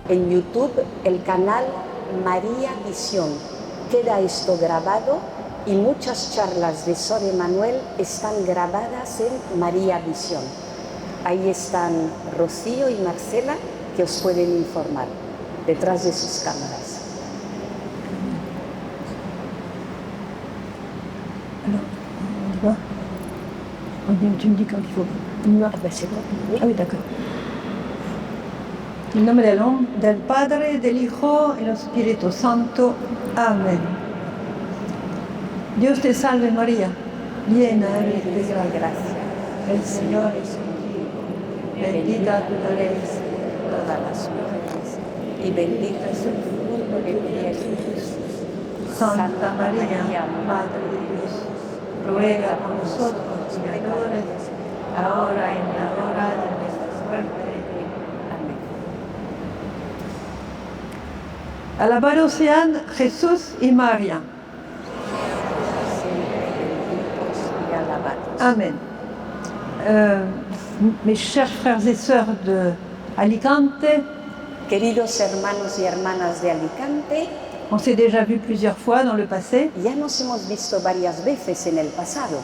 en YouTube el canal María Visión. Queda esto grabado y muchas charlas de Sor Emanuel están grabadas en María Visión. Ahí están Rocío y Marcela que os pueden informar detrás de sus cámaras. Alors, on y va. Tu me dis quand il faut. On y va. Ah ben c'est bon. Ah oui, d'accord. En nombre del Padre, del Hijo y del Espíritu Santo. Amén. Dios te salve María, llena eres de gracia. El Señor es contigo. Bendita tú eres entre todas las mujeres Y bendito es el fruto de tu vientre, Jesús. Santa María, Madre de Dios, ruega por nosotros los pecadores, ahora y en la hora de nuestra muerte. Amén. Alabado sean Jesús y María. Siempre benditos y alabados. Amen. Mes chers frères et sœurs de Alicante, Queridos hermanos y hermanas de Alicante, on s'est déjà vu plusieurs fois dans le passé ya nos hemos visto varias veces en el pasado.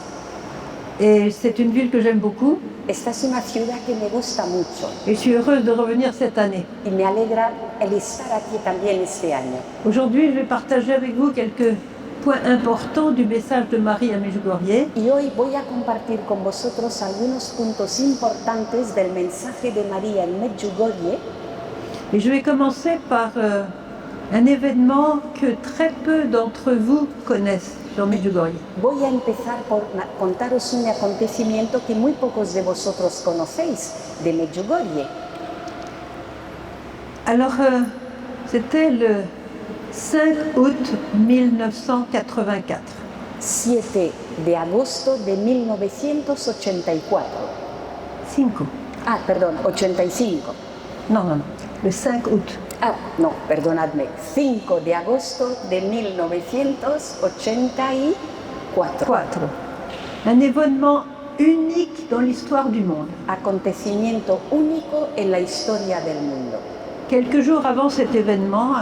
et c'est une ville que j'aime beaucoup Esta es una ciudad que me gusta mucho et je suis heureuse de revenir cette année. y me alegra el estar aquí también este año. Aujourd'hui, je vais partager avec vous quelques points importants du message de Marie à Medjugorje. Y hoy voy a compartir con vosotros algunos puntos importantes del mensaje de María en Medjugorje. Et je vais commencer par un événement que très peu d'entre vous connaissent sur Medjugorje. Voy a empezar por contaros un acontecimiento que muy pocos de vosotros conocéis de Medjugorje. Alors, c'était le 5 août 1984. 7 de agosto de 1984. 5. Ah, perdón, 85. Non, non, non. Le 5 août. Ah, no, perdonadme. 5 de agosto de 1984. 4. Un événement unique dans l'histoire du monde. Acontecimiento único en la historia del mundo. Quelques jours avant cet événement,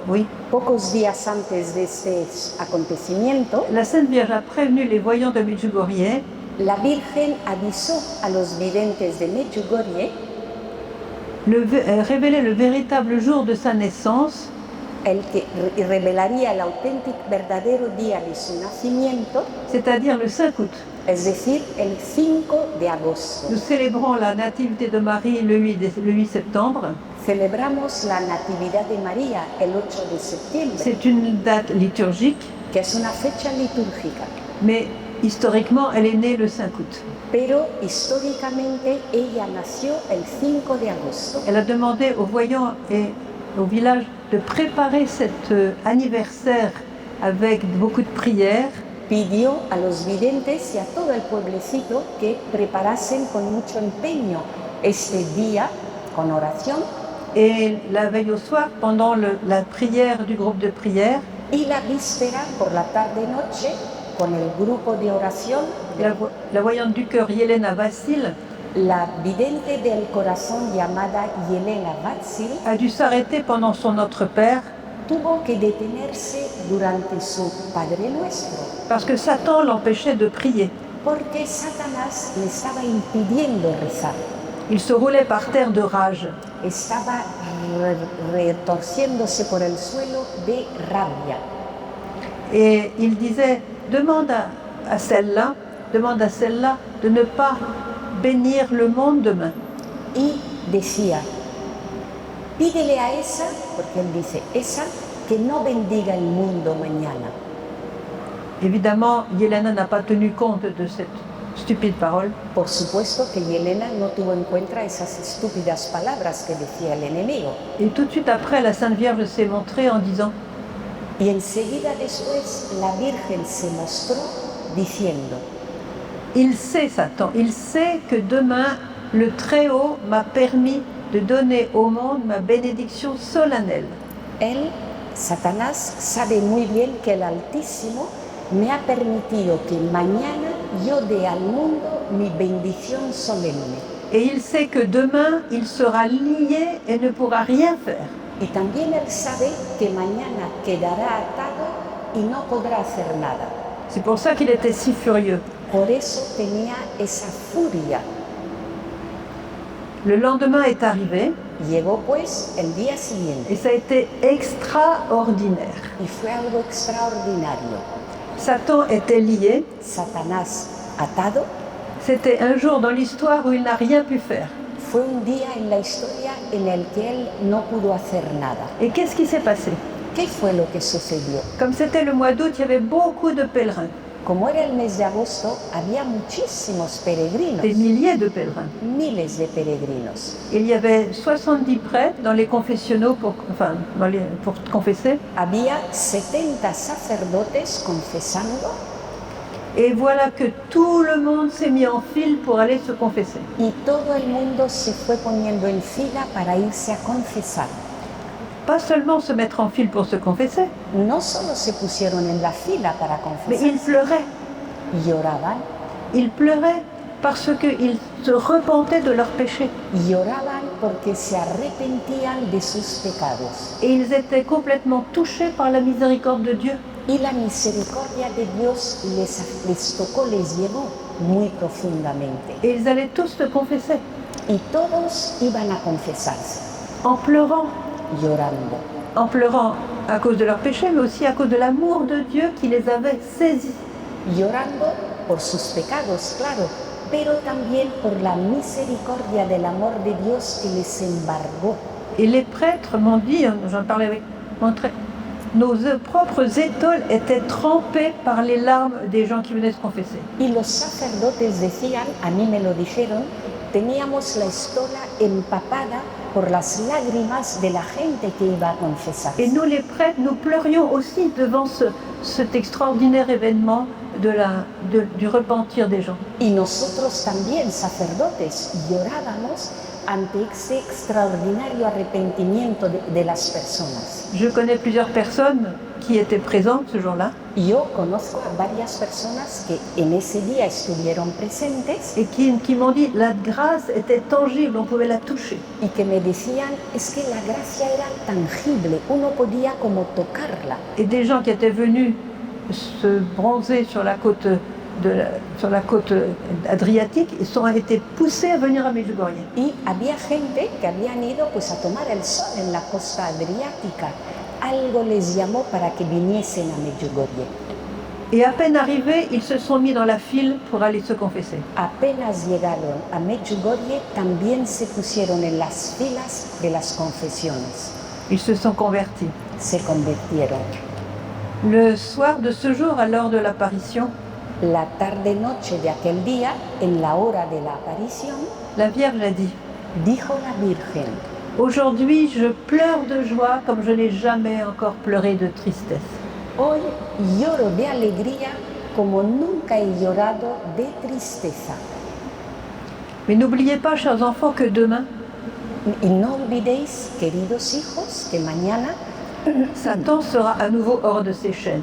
oui, Pocos días antes de este acontecimiento, la Sainte Vierge a prévenu les voyants de Medjugorje la Virgen avisó a los videntes de Medjugorje révélait le véritable jour de sa naissance, el que revelaría el auténtico verdadero día de su nacimiento, c'est-à-dire le 5 août. es decir, el 5 de agosto. Nous célébrons la nativité de Marie le 8 septembre. Celebramos la Natividad de María el 8 de septiembre, C'est une date liturgique, que es una fecha litúrgica, mais historiquement, elle est née le 5 août. pero históricamente ella nació el 5 de agosto. Elle a demandé aux voyants et au village de préparer cet anniversaire avec beaucoup de prières. Pidió a los videntes y a todo el pueblecito que preparasen con mucho empeño este día con oración. Et la veille au soir, pendant la prière du groupe de prière, Y la víspera por la tarde-noche con el grupo de oración, la voyante du cœur Yelena Vassil la vidente del corazón llamada Yelena Vatsil a dû s'arrêter pendant son Notre Père tuvo que detenerse durante su Padre Nuestro, parce que Satan l'empêchait de prier. porque Satanás le estaba impidiendo rezar. Il se roulait par terre de rage. Estaba retorciéndose por el suelo de rabia. Et il disait, demande à celle-là de ne pas bénir le monde demain. Y decía, pídele a esa, porque él dice, esa que no bendiga el mundo mañana. Évidemment, Yelena n'a pas tenu compte de cette stupide parole. Por supuesto que Yelena no tuvo en cuenta esas estúpidas palabras que decía el enemigo. Et tout de suite après, la Sainte Vierge s'est montrée en disant, Y enseguida después la Virgen se mostró diciendo, il sait, Satan, il sait que demain, le Très-Haut m'a permis de donner au monde ma bénédiction solennelle. él, Satanás, sabe muy bien que el Altísimo me ha permitido que mañana yo dé al mundo mi bendición solemne. Et il sait que demain, il sera lié et ne pourra rien faire. Y también él sabe que mañana quedará atado y no podrá hacer nada. C'est pour ça qu'il était si furieux. Por eso tenía esa furia. Le lendemain est arrivé Llegó pues el día siguiente et ça a été extraordinaire. y fue algo extraordinario. Satan était lié. Satanás atado. C'était un jour dans l'histoire où il n'a rien pu faire. Fue un día en la historia en el que él no pudo hacer nada. Et qu'est-ce qui s'est passé? ¿Qué fue lo que sucedió? Comme c'était le mois d'août, il y avait beaucoup de pèlerins, Como era el mes de agosto, había muchísimos peregrinos, des milliers de pèlerins. miles de peregrinos. Il y avait 70 prêtres dans les confessionnaux pour confesser. Había 70 sacerdotes confesando Et voilà que tout le monde s'est mis en file pour aller se confesser. y todo el mundo se fue poniendo en fila para irse a confesar. Pas seulement se mettre en file pour se confesser, No solo se pusieron en la fila para mais ils confesar, pleuraient. lloraban, Ils pleuraient parce qu'ils se repentaient de leurs péchés. lloraban porque se arrepentían de sus pecados. Et ils étaient complètement touchés par la miséricorde de Dieu. Y la misericordia de Dios les tocó, les llegó muy profundamente. Et ils allaient tous se confesser, Y todos iban a confesarse, en llorando. en pleurant à cause de leurs péchés, mais aussi à cause de l'amour de Dieu qui les avait saisis. Llorando por sus pecados, claro, pero también por la misericordia del amor de Dios que les embargó. Et les prêtres m'ont dit, j'en parlais avec mon prêtre, nos propres étoiles étaient trempées par les larmes des gens qui venaient se confesser. Y los sacerdotes decían, a mí me lo dijeron, teníamos la estola empapada por las lágrimas de la gente que iba a confesar. Et nous, les prêtres, nous pleurions aussi devant cet extraordinaire événement du repentir des gens. Y nosotros también, sacerdotes, llorábamos ante ese extraordinario arrepentimiento de las personas. Je connais plusieurs personnes qui étaient présentes ce jour-là Yo conozco a varias personas que en ese día estuvieron presentes et qui m'ont dit la grâce était tangible, on pouvait la toucher. y que me decían, es que la gracia era tangible, uno podía como tocarla. Et des gens qui étaient venus se bronzer sur la côte adriatique, ils ont été poussés à venir à Medjugorje. Y había gente que habían ido pues a tomar el sol en la costa adriática. Algo les llamó para que viniesen a Medjugorje. Et à peine arrivés, ils se sont mis dans la file pour aller se confesser. Apenas llegaron a Medjugorje, también se pusieron en las filas de las confesiones. Ils se sont convertis. Se convirtieron. Le soir de ce jour, à l'heure de l'apparition, La tarde-noche de aquel día, en la hora de la aparición, la Vierge a dit dijo la Virgen, « Aujourd'hui, je pleure de joie comme je n'ai jamais encore pleuré de tristesse. hoy lloro de alegría como nunca he llorado de tristeza. Mais n'oubliez pas, chers enfants, que demain, Y no olvidéis, queridos hijos, que mañana Satan sera à nouveau hors de ses chaînes.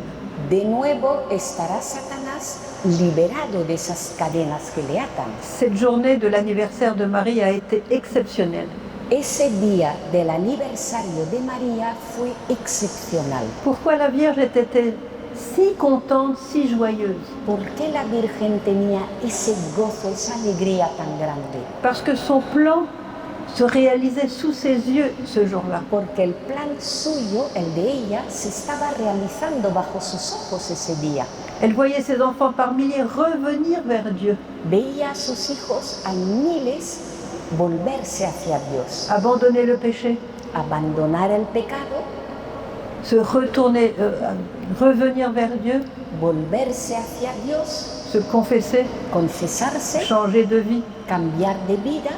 de nuevo estará Satanás liberado de esas cadenas que le atan. Cette journée de l'anniversaire de Marie a été exceptionnelle. Ese día del aniversario de María fue excepcional. Pourquoi la Vierge était-elle si contente, si joyeuse? ¿Por qué la Virgen tenía ese gozo, esa alegría tan grande? Parce que son plan se réalisait sous ses yeux ce jour-là. Porque el plan suyo, el de ella, se estaba realizando bajo sus ojos ese día. Elle voyait ses enfants par milliers revenir vers Dieu, Veía a sus hijos a miles volverse hacia Dios, abandonner le péché, abandonar el pecado, se retourner, revenir vers Dieu, volverse hacia Dios, se confesser, confesarse, changer de vie. cambiar de vida,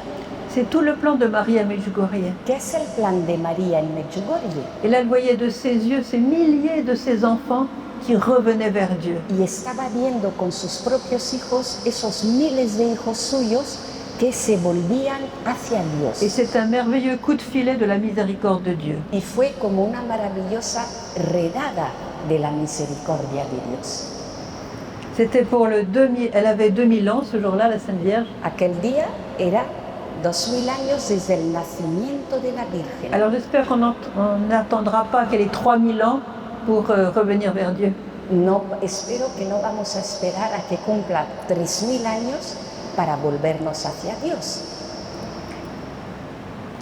C'est tout le plan de Marie à Medjugorje. que es el plan de María en Medjugorje. Et là, elle voyait de ses yeux ces milliers de ses enfants qui revenaient vers Dieu. Y estaba viendo con sus propios hijos esos miles de hijos suyos que se volvían hacia Et Dios. c'est un merveilleux coup de filet de la miséricorde de Dieu. Y fue como una maravillosa redada de la misericordia de Dios. C'était pour le 2000, elle avait 2000 ans ce jour-là, la Sainte Vierge. Aquel día era 2000 años desde el nacimiento de la Virgen. Alors j'espère qu'on n'attendra pas qu'elle ait 3000 ans pour revenir vers Dieu. No, espero que no vamos a esperar a que cumpla 3000 años para volvernos hacia Dios.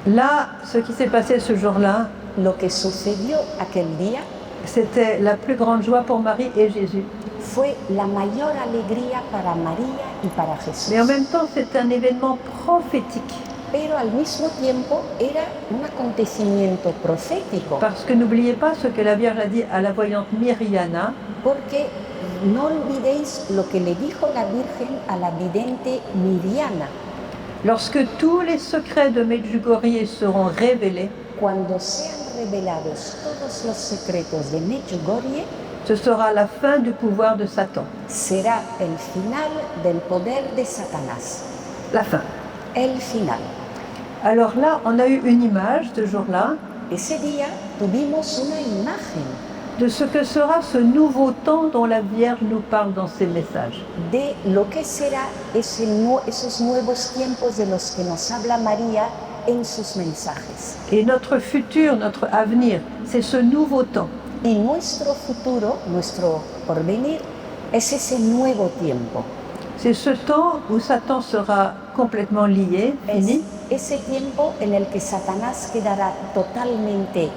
Là, ce qui s'est passé ce jour-là, Lo que sucedió aquel día c'était la plus grande joie pour Marie et Jésus. fue la mayor alegría para María y para Jesús. Mais en même temps, c'est un événement prophétique. Pero al mismo tiempo era un acontecimiento profético, Parce que n'oubliez pas ce que la Vierge a dit à la voyante Miriana. porque no olvidéis lo que le dijo la Virgen a la vidente Miriana. Lorsque tous les secrets de Medjugorje seront révélés, Cuando sean revelados todos los secretos de Medjugorje, ce sera la fin du pouvoir de Satan. será el final del poder de Satanás. La fin. El final. Alors là, on a eu une image ce jour-là Ese día tuvimos una imagen de ce que sera ce nouveau temps dont la Vierge nous parle dans ses messages. de lo que será esos nuevos tiempos de los que nos habla María en sus mensajes. Et notre futur, notre avenir, c'est ce nouveau temps. Y nuestro futuro, nuestro porvenir, es ese nuevo tiempo. C'est ce temps où Satan sera complètement lié, Es fini, ese tiempo en el que Satanás quedará totalmente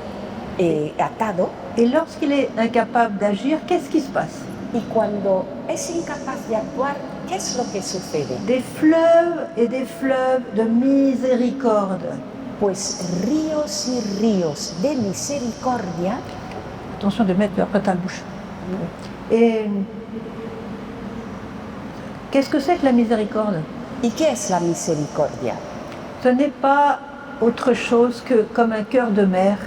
atado, et lorsqu'il est incapable d'agir, qu'est-ce qui se passe? y cuando es incapaz de actuar, ¿qué es lo que sucede? Des fleuves et des fleuves de miséricorde. Pues ríos y ríos de misericordia. Attention de mettre après ta bouche. Et qu'est-ce que c'est que la miséricorde? ¿Y qué es la misericordia? Ce n'est pas autre chose que comme un cœur de mère.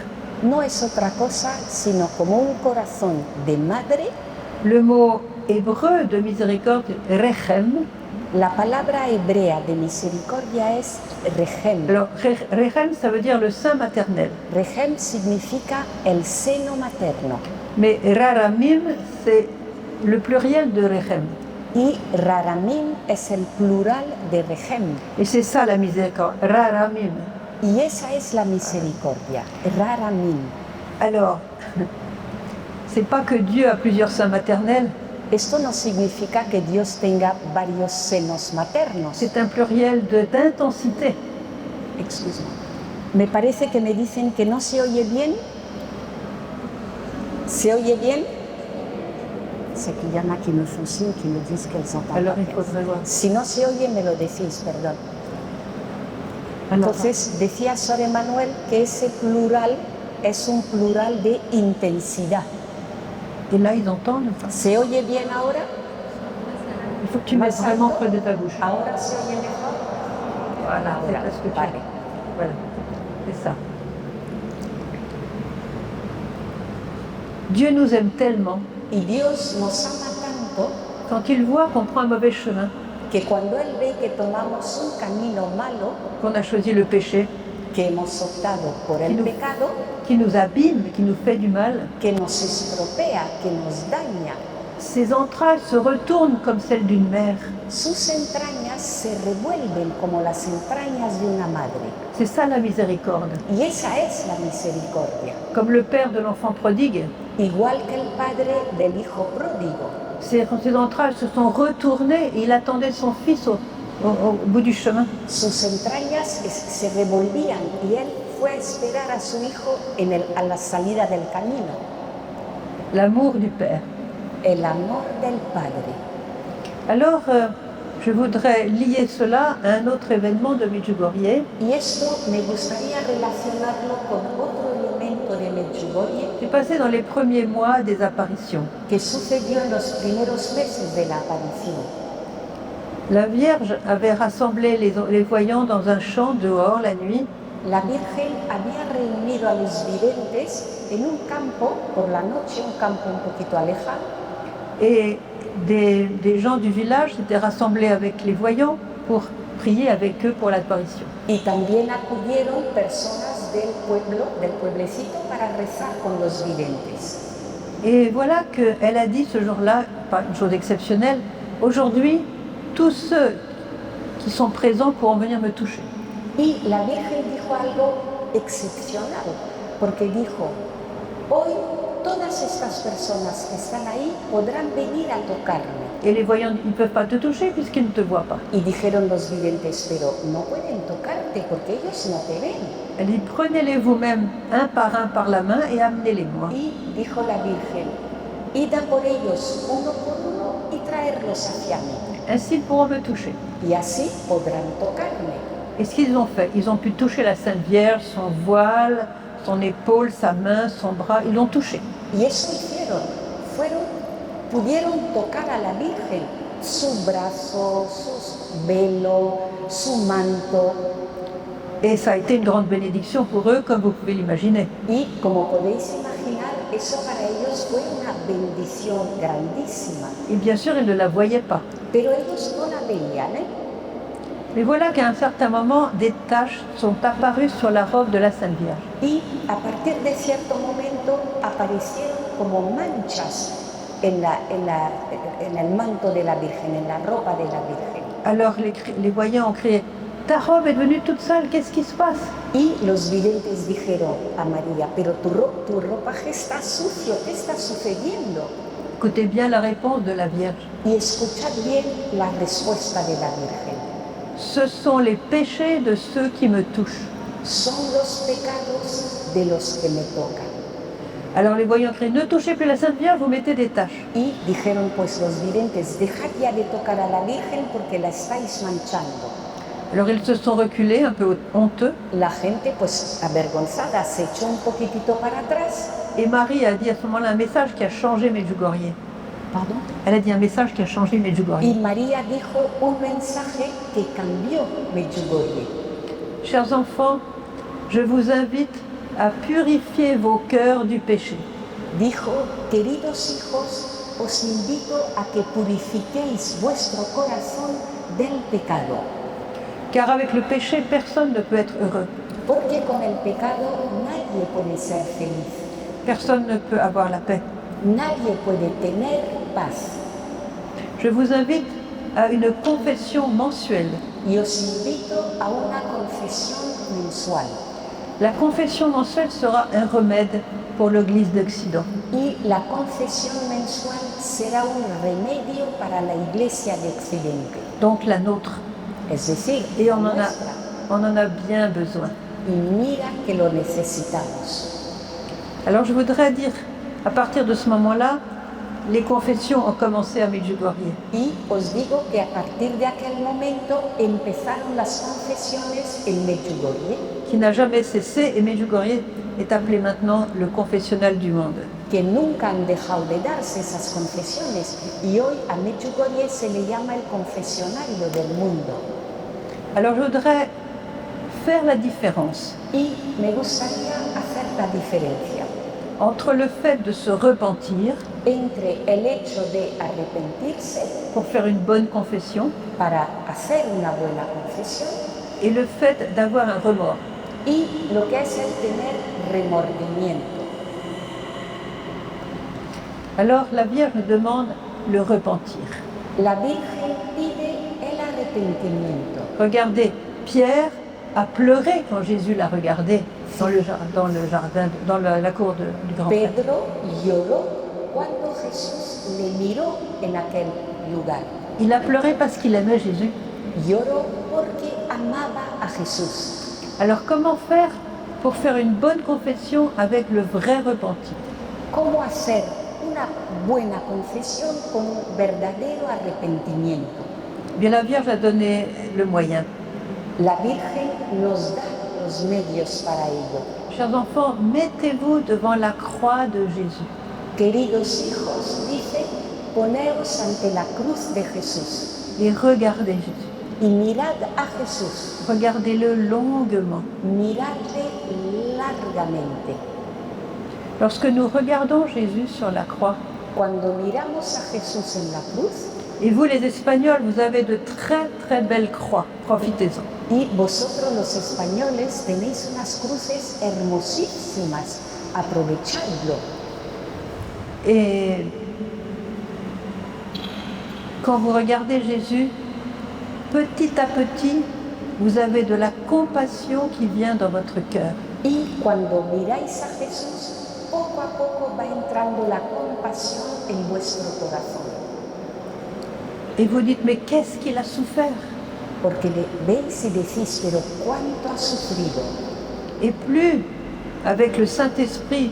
No es otra cosa sino como un corazón de madre. Le mot hébreu de miséricorde, rechem. La palabra hebrea de misericordia es regem. Alors, rechem, ça veut dire le sein maternel. Regem significa el seno materno. Mais raramim, c'est le pluriel de rechem. Y raramim es el plural de regem. Et c'est ça la miséricorde, raramim. Y esa es la misericordia, raramim. Alors, c'est pas que Dieu a plusieurs seins maternels, Esto no significa que Dios tenga varios senos maternos. c'est un pluriel d'intensité. Excuse me. Me parece que me dicen que no se oye bien. ¿Se oye bien? C'est qu'il y en a qui me font signe, qui me disent qu'elles entendent Alors pas il bien. faudrait voir. Si no se oye, me lo decís, perdón. Alors, Entonces, decía Sor Emanuel que ese plural es un plural de intensidad. et là, ils entendent. Enfin, ¿Se oye bien ahora? il faut que tu mettes vraiment près de ta bouche. ¿Ahora se oye mejor? Voilà, c'est Ahora, parce que tu... vale. Voilà, c'est ça. Dieu nous aime tellement, Y Dios nos ama tanto quand il voit qu'on prend un mauvais chemin, que cuando Él ve que tomamos un camino malo, qu'on a choisi le péché, que hemos optado por el Qui nous- pecado, qui nous abîme, qui nous fait du mal, que nos estropea, que nos daña, ses entrailles se retournent comme celles d'une mère. sus entrañas se revuelven como las entrañas de una madre. C'est ça la miséricorde. Y esa es la misericordia. Comme le père de l'enfant prodigue, Igual que el padre del hijo pródigo. ses entrailles se sont retournées et il attendait son fils au bout du chemin. Sus entrañas se revolvían y él fue a esperar a su hijo a la salida del camino. L'amour du père. El amor del padre. Alors, je voudrais lier cela à un autre événement de Medjugorje. Y esto me gustaría relacionarlo con otro elemento de Medjugorje J'ai passé dans les premiers mois des apparitions. que sucedió en los primeros meses de la aparición. La Vierge avait rassemblé les voyants dans un champ dehors la nuit. La Virgen había reunido a los videntes en un campo por la noche, un campo un poquito alejado, Et des gens du village s'étaient rassemblés avec les voyants pour prier avec eux pour l'apparition. y también acudieron personas del pueblo, del pueblecito, para rezar con los videntes. Et voilà qu'elle a dit ce jour-là, pas une chose exceptionnelle, aujourd'hui, tous ceux qui sont présents pourront venir me toucher. Y la Virgen dijo algo excepcional, porque dijo, hoy todas estas personas que están ahí podrán venir a tocarme. Et les voyants, ils ne peuvent pas te toucher puisqu'ils ne te voient pas. Y dijeron los videntes, pero no pueden tocarte porque ellos no te ven. Elle dit, prenez-les vous-même un par la main et amenez-les-moi. Y dijo la Virgen, id a por ellos uno por uno y traerlos hacia mí. Ainsi, ils pourront me toucher. Y así podrán tocarme. Et ce qu'ils ont fait, ils ont pu toucher la Sainte Vierge, son voile, son épaule, sa main, son bras, ils l'ont touché. Y eso hicieron, pudieron tocar a la Virgen, su brazo, su velo, su manto. Et ça a été une grande bénédiction pour eux, comme vous pouvez l'imaginer. Y como podéis imaginar, eso para ellos fue una bendición grandísima. Et bien sûr, ils ne la voyaient pas. Pero ellos no la veían, ¿eh? Mais voilà qu'à un certain moment, des taches sont apparues sur la robe de la Sainte Vierge. Y a partir de cierto momento aparecieron como manchas en el manto de la Virgen, en la ropa de la Virgen. Alors les voyants ont crié, ta robe est devenue toute sale, qu'est-ce qui se passe? Y los videntes dijeron a María, pero tu ropaje está sucio, ¿qué está sucediendo? Écoutez bien la réponse de la Vierge. Y escuchad bien la respuesta de la Virgen. Ce sont les péchés de ceux qui me touchent. Son los pecados de los que me tocan. Alors les voyants crient, ne touchez plus la Sainte Vierge, vous mettez des taches. Y dijeron pues los videntes, dejad ya de tocar a la Virgen porque la estáis manchando. Alors ils se sont reculés, un peu honteux. La gente pues avergonzada se echó un poquitito para atrás. Et Marie a dit à ce moment-là un message qui a changé Medjugorje. Pardon. Elle a dit un message qui a changé Medjugorje. Y María dijo un mensaje que cambió Medjugorje. Chers enfants, je vous invite à purifier vos cœurs du péché. Dijo, queridos hijos, os invito a que purifiquéis vuestro corazón del pecado. Car avec le péché, personne ne peut être heureux. Porque con el pecado nadie puede ser feliz. Personne ne peut avoir la paix. Nadie puede tener paz. Je vous invite à une confession mensuelle. Y os invito a una confesión mensual. La confession mensuelle sera un remède pour l'Église d'Occident. Y la confesión mensual será un remedio para la Iglesia de Occidente. Donc la nôtre. Es decir, Et la on nuestra. en a bien besoin. Y mira que lo necesitamos. Alors je voudrais dire, à partir de ce moment-là, les confessions ont commencé à Medjugorje. Y os digo que a partir de aquel momento empezaron las confesiones en Medjugorje, Qui n'a jamais cessé, et Medjugorje est appelé maintenant le confessionnal du monde. que nunca han dejado de darse esas confesiones. Y hoy a Medjugorje se le llama el confesionario del mundo. Alors je voudrais faire la différence Y me gustaría hacer la diferencia entre le fait de se repentir entre el hecho de arrepentirse pour faire une bonne confession para hacer una buena confesión et le fait d'avoir un remords. y lo que es el tener remordimiento. Alors la Vierge demande le repentir. La Virgen pide el arrepentimiento. Regardez, Pierre a pleuré quand Jésus l'a regardé dans le jardin, dans la cour du grand prêtre. Pedro lloró cuando Jesús le miró en aquel lugar. Il a pleuré parce qu'il aimait Jésus. Lloró porque amaba a Jesús. Alors comment faire pour faire une bonne confession avec le vrai repentir? ¿Cómo hacer una buena confesión con un verdadero arrepentimiento? Bien, la Vierge a donné le moyen. La Virgen nos da los medios para ello. Chers enfants, mettez-vous devant la croix de Jésus. Queridos hijos, dice, poneos ante la cruz de Jesús Et regardez Jésus. y mirad a Jesús, Regardez-le longuement. miradle largamente. Lorsque nous regardons Jésus sur la croix, Cuando miramos a Jesús en la cruz, et vous les Espagnols, vous avez de très très belles croix, profitez-en. y vosotros los españoles tenéis unas cruces hermosísimas, aprovechadlo. Et quand vous regardez Jésus, petit à petit, vous avez de la compassion qui vient dans votre cœur. Y cuando miráis a Jesús, poco a poco va entrando la compasión en vuestro corazón. Et vous dites, mais qu'est-ce qu'il a souffert? Porque veis y decís, pero cuánto ha sufrido. Et plus, avec le Saint-Esprit,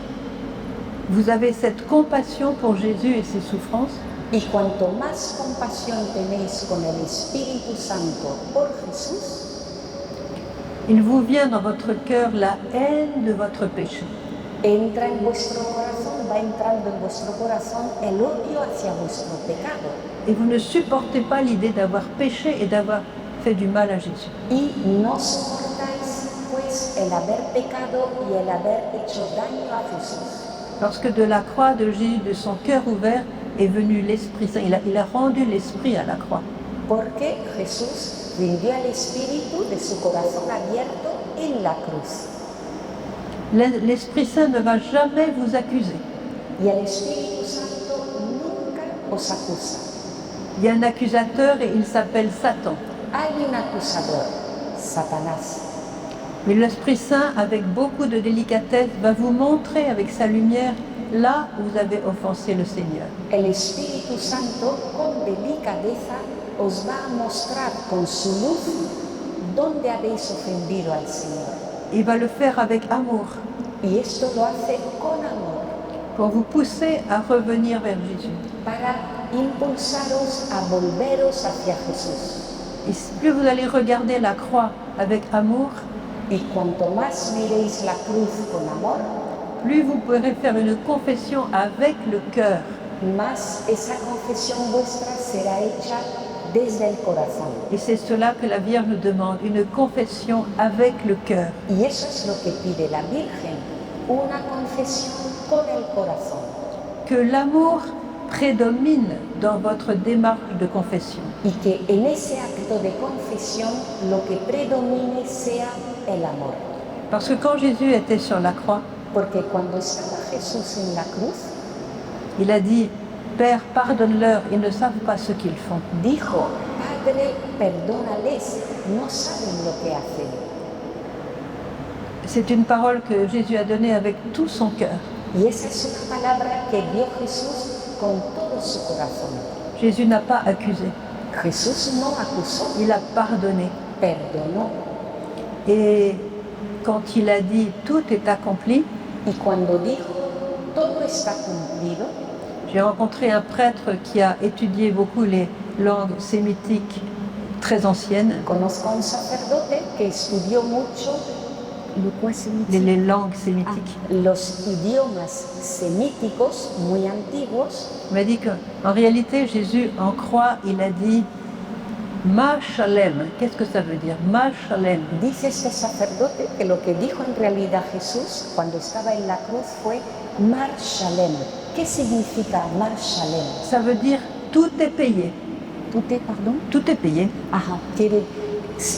vous avez cette compassion pour Jésus et ses souffrances, Y cuanto más compasión tenéis con el Espíritu Santo por Jesús, il vous vient dans votre cœur la haine de votre péché. entra en vuestro corazón, va entrando en vuestro corazón el odio hacia vuestro pecado. Et vous ne supportez pas l'idée d'avoir péché et d'avoir fait du mal à Jésus. Y no soportáis pues el haber pecado y el haber hecho daño a Jesús. Lorsque de la croix de Jésus, de son cœur ouvert, est venu l'Esprit Saint, il a rendu l'Esprit à la croix. Porque Jesús rindió al Espíritu de su corazón abierto en la cruz. L'Esprit Saint ne va jamais vous accuser. Y el Espíritu Santo nunca os acusa. Il y a un accusateur et il s'appelle Satan. Hay un acusador, Satanás. Mais l'Esprit Saint, avec beaucoup de délicatesse, va vous montrer avec sa lumière là où vous avez offensé le Seigneur. El Espíritu Santo, con delicadeza, os va a mostrar con su luz dónde habéis ofendido al Señor. Il va le faire avec amour, Y esto lo hace con amor, pour vous pousser à revenir vers Jésus. para impulsaros a volveros hacia Jesús. Et plus vous allez regarder la croix avec amour, Y cuanto más miréis la cruz con amor, plus vous pourrez faire une confession avec le cœur. más esa confesión vuestra será hecha desde el corazón. Et c'est cela que la Vierge nous demande, une confession avec le cœur. Y eso es lo que pide la Virgen, una confesión con el corazón. Que l'amour prédomine dans votre démarche de confession. Y que en ese acto de confesión lo que predomine sea el amor. Parce que quand Jésus était sur la croix, Porque cuando estaba Jesús en la cruz, il a dit, Père, pardonne-leur, ils ne savent pas ce qu'ils font. dijo, Padre, perdónales, no saben lo que hacen. C'est une parole que Jésus a donnée avec tout son cœur. Y esa es una palabra que dio Jesús con todo su corazón. Jésus n'a pas accusé, Jesús no acusó, il a pardonné. perdonó. Et quand il a dit tout est accompli, Y cuando dijo, todo está cumplido, j'ai rencontré un prêtre qui a étudié beaucoup les langues sémitiques très anciennes, conozco a un sacerdote que estudió mucho les langues sémitiques. los idiomas semíticos muy antiguos. Il m'a dit qu'en réalité, Jésus, en croix, il a dit Ma Shalem. Qu'est-ce que ça veut dire? Ma Shalem. Dice este sacerdote que lo que dijo en realidad Jesús cuando estaba en la cruz fue Mar Shalem. ¿Qué significa Mar Shalem? Ça veut dire tout est payé. Pardon? Tout est payé. Ajá,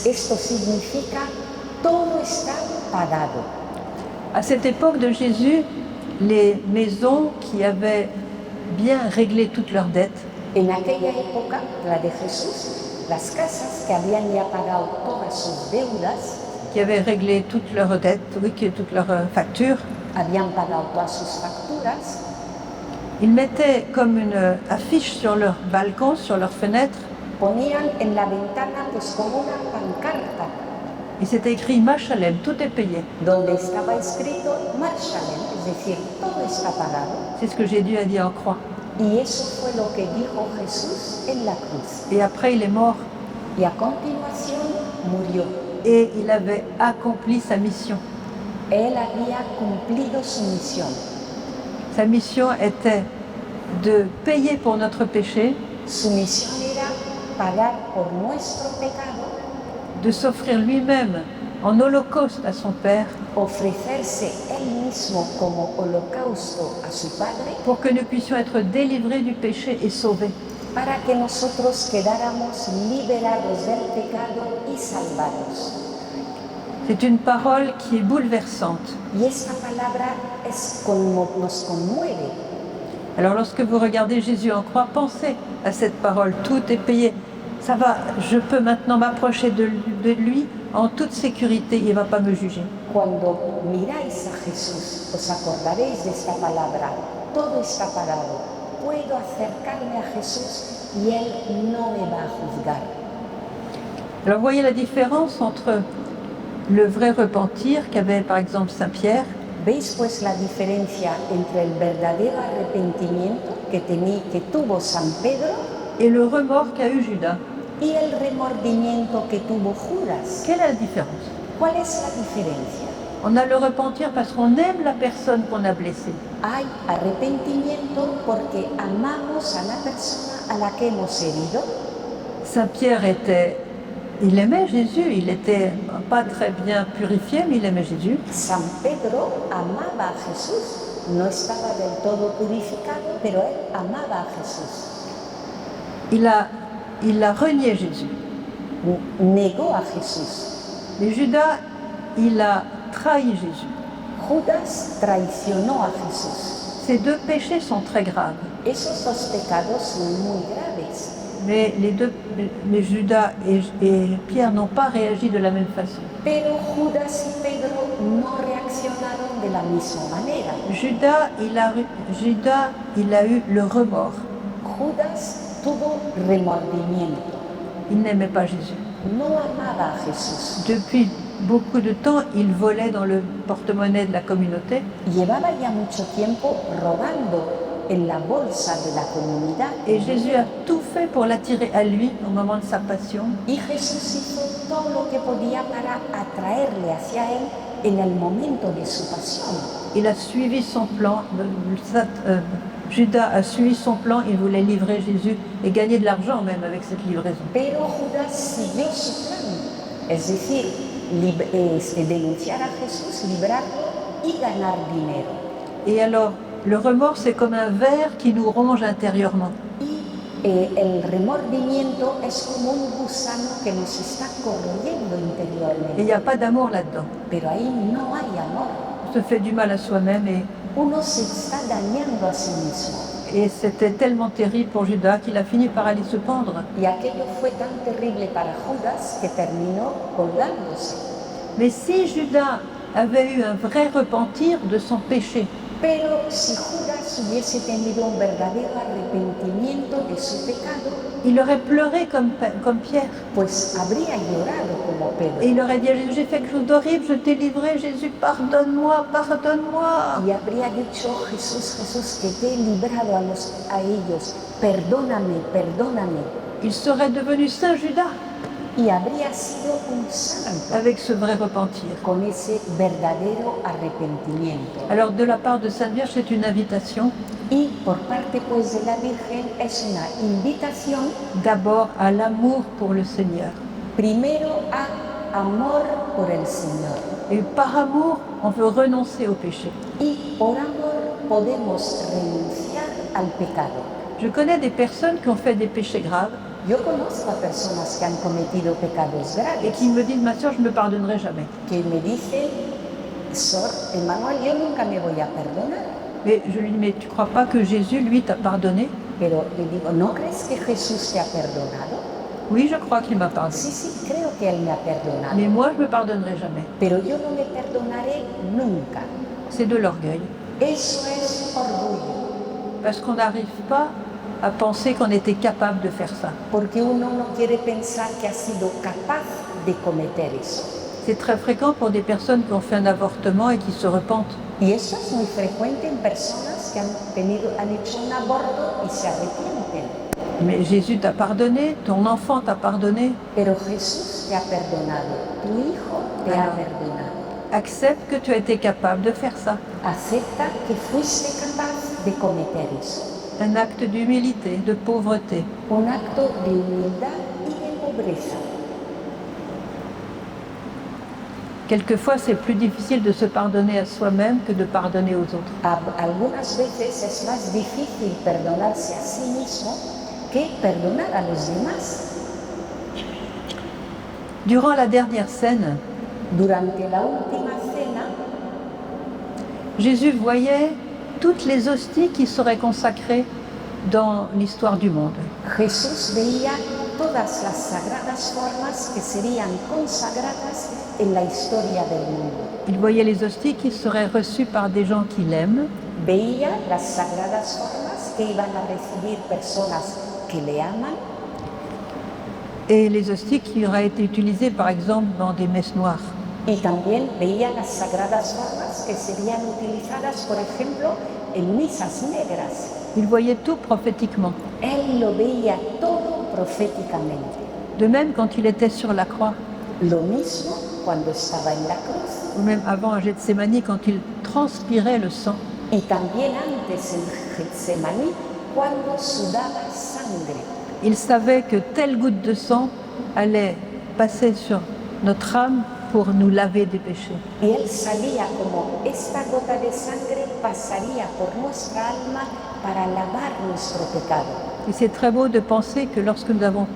esto significa todo está pagado. À cette époque de Jésus, les maisons qui avaient bien réglé toutes leurs dettes, En aquella época, la de Jesús, las casas que habían ya pagado todas sus deudas, qui avaient réglé toutes leurs dettes, oui, toutes leurs factures, habían pagado todas sus facturas, ils mettaient comme une affiche sur leur balcon, sur leurs fenêtres, ponían en la ventana pues como una pancarta et c'était écrit Ma Shalem, tout est payé. donde estaba escrito Mar Shalem, es decir, todo está pagado. C'est ce que Jésus a dit en croix. Y eso fue lo que dijo Jesús en la cruz. Et après, il est mort Y a continuación murió. et il avait accompli sa mission. Él había cumplido su misión. Sa mission était de payer pour notre péché, Su misión era pagar por nuestro pecado, de s'offrir lui-même en holocauste à son Père, ofrecerse él mismo como holocausto a su Padre, pour que nous puissions être délivrés du péché et sauvés. para que nosotros quedáramos liberados del pecado y salvados. C'est une parole qui est bouleversante. Y esta palabra nos conmueve. Alors lorsque vous regardez Jésus en croix, pensez à cette parole, tout est payé. Ça va, je peux maintenant m'approcher de lui en toute sécurité, il ne va pas me juger. Cuando miráis a Jesús, os acordaréis de esta palabra. Todo está parado. Puedo acercarme a Jesús y Él no me va a juzgar. Alors vous voyez la différence entre le vrai repentir qu'avait par exemple Saint Pierre ¿Veis pues la diferencia entre el verdadero arrepentimiento que tuvo San Pedro et le remords qu'a eu Judas? y el remordimiento que tuvo Judas? Quelle est la différence? ¿Cuál es la diferencia? On a le repentir parce qu'on aime la personne qu'on a blessée. Hay arrepentimiento porque amamos a la persona a la que hemos herido. Saint Pierre il aimait Jésus, il n'était pas très bien purifié, mais il aimait Jésus. San Pedro amaba a Jesús. No estaba del todo purificado, pero él amaba a Jesús. Il a renié Jésus. Negó a Jesús. Et Judas, il a trahi Jésus. Judas traicionó a Jesús. Ces deux péchés sont très graves. Esos dos pecados son muy graves. Mais Judas et Pierre n'ont pas réagi de la même façon. Pero Judas y Pedro no reaccionaron de la misma manera. Judas, il a eu le remords. Judas tuvo remordimiento. Il n'aimait pas Jésus. No amaba a Jesús. Depuis beaucoup de temps, il volait dans le porte-monnaie de la communauté. Llevaba ya mucho tiempo robando en la bolsa de la comunidad. Et Jésus a tout fait pour l'attirer à lui au moment de sa passion. Y Jesús hizo todo lo que podía para atraerle hacia él en el momento de su pasión. Il a suivi son plan. Judas a suivi son plan, il voulait livrer Jésus et gagner de l'argent même avec cette livraison. Pero Judas siguió su plan, es decir, denunciar a Jesús, librarlo y ganar dinero. Et alors, le remords, c'est comme un ver qui nous ronge intérieurement. El remordimiento es como un gusano que nos está corroyendo interiormente. Et il n'y a pas d'amour là-dedans. Pero ahí no hay amor. On se fait du mal à soi-même Uno se está dañando a sí mismo. et c'était tellement terrible pour Judas qu'il a fini par aller se pendre. Y aquello fue tan terrible para Judas que terminó colgándose. Mais si Judas avait eu un vrai repentir de son péché, Pero si Judas hubiese tenido un verdadero arrepentimiento de su pecado, il aurait pleuré comme Pierre. pues habría llorado como Pedro. Et il aurait dit à Jésus, j'ai fait quelque chose d'horrible, je t'ai livré, Jésus, pardonne-moi, pardonne-moi. Y habría dicho, Jesús, Jesús, que te he librado a ellos, perdóname, perdóname. Il serait devenu Saint Judas Y habría sido un santo avec ce vrai repentir. con ese verdadero arrepentimiento. Alors de la part de Sainte Vierge, c'est une invitation Y por parte pues de la Virgen es una invitación d'abord à l'amour pour le Seigneur. primero a amor por el Señor. Et par amour, on veut renoncer au péché. Y por amor podemos renunciar al pecado. Je connais des personnes qui ont fait des péchés graves Yo conozco a personas que han cometido pecados et graves qui me disent, ma soeur, je ne me pardonnerai jamais. que me dicen, Sor Emmanuel, yo nunca me voy a perdonar. Mais je lui dis, mais tu ne crois pas que Jésus, lui, t'a pardonné? Pero le digo, ¿no crees que Jesús te ha perdonado? Oui, je crois qu'il m'a pardonné. Sí, sí, creo que Él me ha perdonado. Mais moi, je ne me pardonnerai jamais. Pero yo no me perdonaré nunca. C'est de l'orgueil. Eso es orgullo. Parce qu'on n'arrive pas à penser qu'on était capable de faire ça. Porque uno no quiere pensar que ha sido capaz de cometer eso. C'est très fréquent pour des personnes qui ont fait un avortement et qui se repentent. Y eso es muy frecuente en personas que han hecho un aborto y se arrepienten. Mais Jésus t'a pardonné, ton enfant t'a pardonné. Pero Jesús te ha perdonado, tu hijo te ha perdonado. Accepte que tu as été capable de faire ça. Acepta que fuiste capaz de cometer eso. Un acte d'humilité, de pauvreté. Un acto de humildad y de pobreza. Quelquefois, c'est plus difficile de se pardonner à soi-même que de pardonner aux autres. Algunas veces es más difícil perdonarse a sí mismo que perdonar a los demás. Durant la dernière scène, Durante la última cena, Jésus voyait toutes les hosties qui seraient consacrées dans l'histoire du monde. Jesús veía todas las sagradas formas que serían consagradas en la historia del mundo. Il voyait les hosties qui seraient reçues par des gens qu'il aime. Veía las sagradas formas que iban a recibir personas que le aman Et les hosties qui auraient été utilisées par exemple dans des messes noires. y también veía las sagradas formas que serían utilizadas, por ejemplo, en misas negras. Il voyait tout prophétiquement. Él lo veía todo proféticamente. De même quand il était sur la croix, Lo mismo cuando estaba en la cruz ou même avant à Gethsémani quand il transpirait le sang. y también antes en Getsemaní cuando sudaba sangre. Il savait que telle goutte de sang allait passer sur notre âme pour nous laver des péchés. Y él sabía como esta gota de sangre pasaría por nuestra alma para lavar nuestro pecado. Et c'est très beau de penser que lorsque nous avons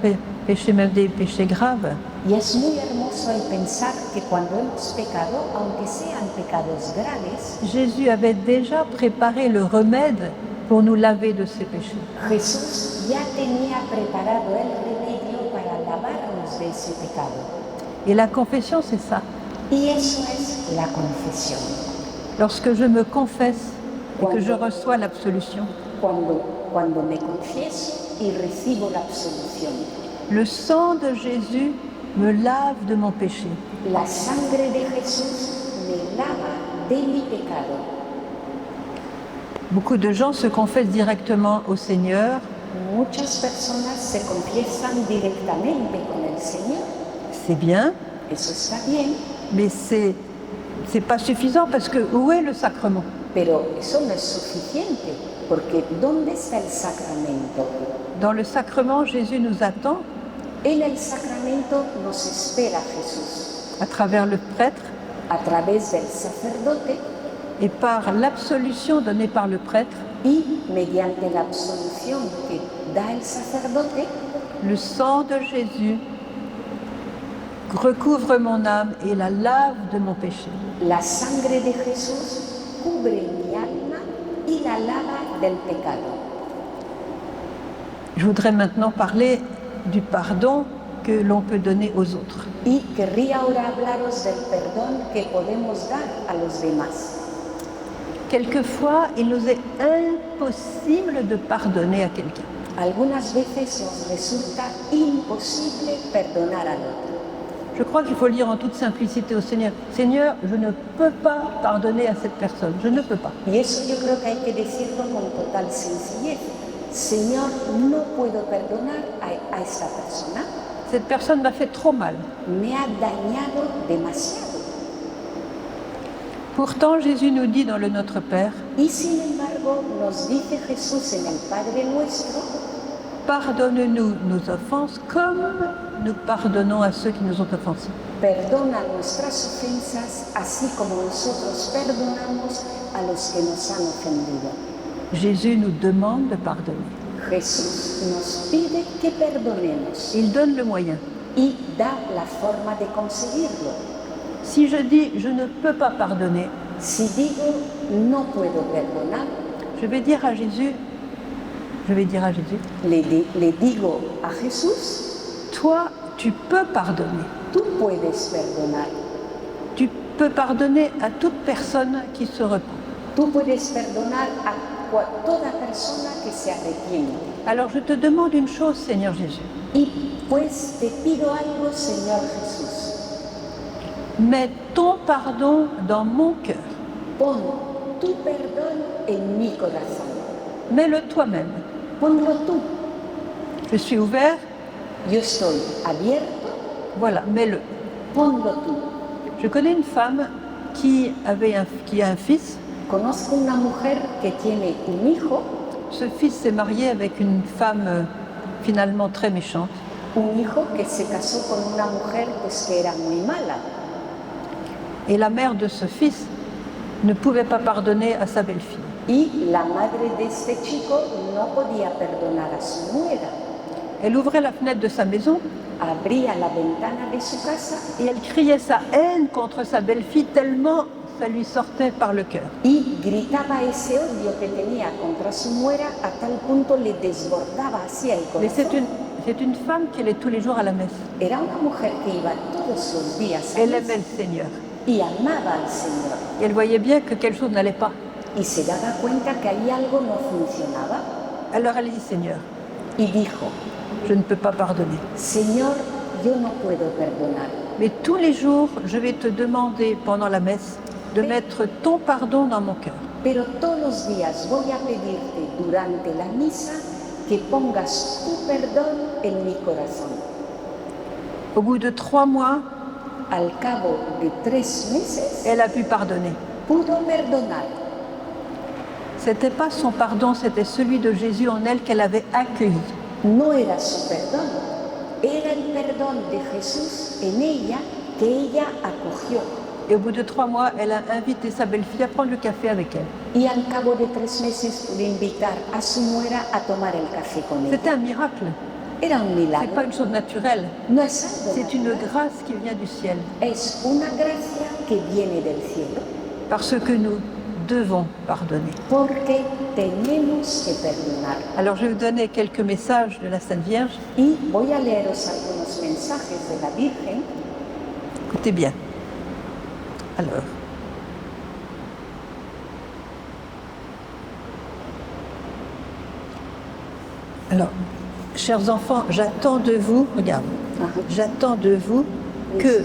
péché, même des péchés graves, Y es muy hermoso el pensar que cuando hemos pecado, aunque sean pecados graves, Jésus avait déjà préparé le remède pour nous laver de ces péchés. Jesús ya tenía preparado el remedio para lavarnos de ese pecado. Et la confession, c'est ça. Y eso es la confesión. Lorsque je me confesse et que je reçois l'absolution, Cuando me confieso y recibo la absolución. le sang de Jésus me lave de mon péché. La sangre de Jesús me lava de mi pecado. Beaucoup de gens se confessent directement au Seigneur. Muchas personas se confiesan directamente con el Señor. C'est bien, Eso está bien, mais c'est pas suffisant parce que où est le sacrement? pero eso no es suficiente, porque ¿dónde está el sacramento? Dans le sacrement, Jésus nous attend En el sacramento nos espera Jesús, à travers le prêtre a través del sacerdote et par l'absolution donnée par le prêtre, y mediante la absolución que da el sacerdote, le sang de Jésus recouvre mon âme et la lave de mon péché. la sangre de Jesús cubre mi alma y la lava del pecado. Je voudrais maintenant parler du pardon que l'on peut donner aux autres. Y querría ahora hablaros del perdón que podemos dar a los demás. Quelquefois, il nous est impossible de pardonner à quelqu'un. Algunas veces nos resulta imposible perdonar al otro. Je crois qu'il faut le dire en toute simplicité au Seigneur. Seigneur, je ne peux pas pardonner à cette personne. Je ne peux pas. Y eso yo creo que hay que decirlo con total sencillez. Señor, no puedo perdonar a esta persona. Cette personne m'a fait trop mal. Me ha dañado demasiado. Pourtant, Jésus nous dit dans le Notre Père, Y sin embargo, nos dice Jesús en el Padre Nuestro, pardonne-nous nos offenses comme nous pardonnons à ceux qui nous ont offensés. perdona nuestras ofensas, así como nosotros perdonamos a los que nos han ofendido. Jésus nous demande de pardonner. Jesús nos pide que perdonemos Il donne le moyen. y da la forma de conseguirlo. Si je dis je ne peux pas pardonner, Si digo no puedo perdonar, je vais dire à Jésus, le digo a Jesús, toi, tu peux pardonner. tú puedes perdonar. Tu peux pardonner à toute personne qui se repent. Tú puedes perdonar a toda persona que se arrepiente. Alors je te demande une chose, Seigneur Jésus. Y pues te pido algo, Señor Jesús. Mets ton pardon dans mon cœur. Pon tu perdón en mi corazón. Mets-le toi-même. Ponlo tú. Je suis ouvert, Yo estoy abierto. voilà, mets-le. Ponlo tú. Je connais une femme qui a un fils. Conozco una mujer que tiene un hijo. Ce fils s'est marié avec une femme finalement très méchante. Un hijo que se casó con una mujer pues que era muy mala. Et la mère de ce fils ne pouvait pas pardonner à sa belle-fille. Y la madre de este chico no podía perdonar a su nuera. Elle ouvrait la fenêtre de sa maison Abría la ventana de su casa et elle criait sa haine contre sa belle-fille tellement ça lui sortait par le cœur. y gritaba ese odio que tenía contra su nuera a tal punto le desbordaba hacia el Mais corazón. C'est une femme qui allait tous les jours à la messe. Era una mujer que iba todos los días a Elle misa aimait le Seigneur. y amaba al Señor. Et elle voyait bien que quelque chose n'allait pas. Y se daba cuenta que ahí algo no funcionaba. Alors elle dit, Seigneur, Y dijo, je ne peux pas pardonner. Señor, yo no puedo perdonar. Mais tous les jours, je vais te demander pendant la messe de mettre ton pardon dans mon cœur. Pero todos los días voy a pedirte durante la misa que pongas tu perdón en mi corazón. Au bout de 3 mois, Al cabo de 3 meses, elle a pu pardonner. pudo perdonar. C'était pas son pardon, c'était celui de Jésus en elle qu'elle avait accueilli. No era su perdón, era el perdón de Jesús en ella que ella acogió. Et au bout de 3 mois, elle a invité sa belle-fille à prendre le café avec elle. Y al cabo de 3 meses pudo invitar a su nuera a tomar el café con ella. C'était un miracle. Era un C'est milagro. pas une chose naturelle. No es algo C'est une natural. grâce qui vient du ciel. Es una gracia que viene del cielo. Parce que nous devons pardonner. Porque tenemos que perdonar. Alors je vais vous donner quelques messages de la Sainte Vierge. Y voy a leeros algunos mensajes de la Virgen. Écoutez bien. Alors. Alors, chers enfants, j'attends de vous, regarde, j'attends de vous que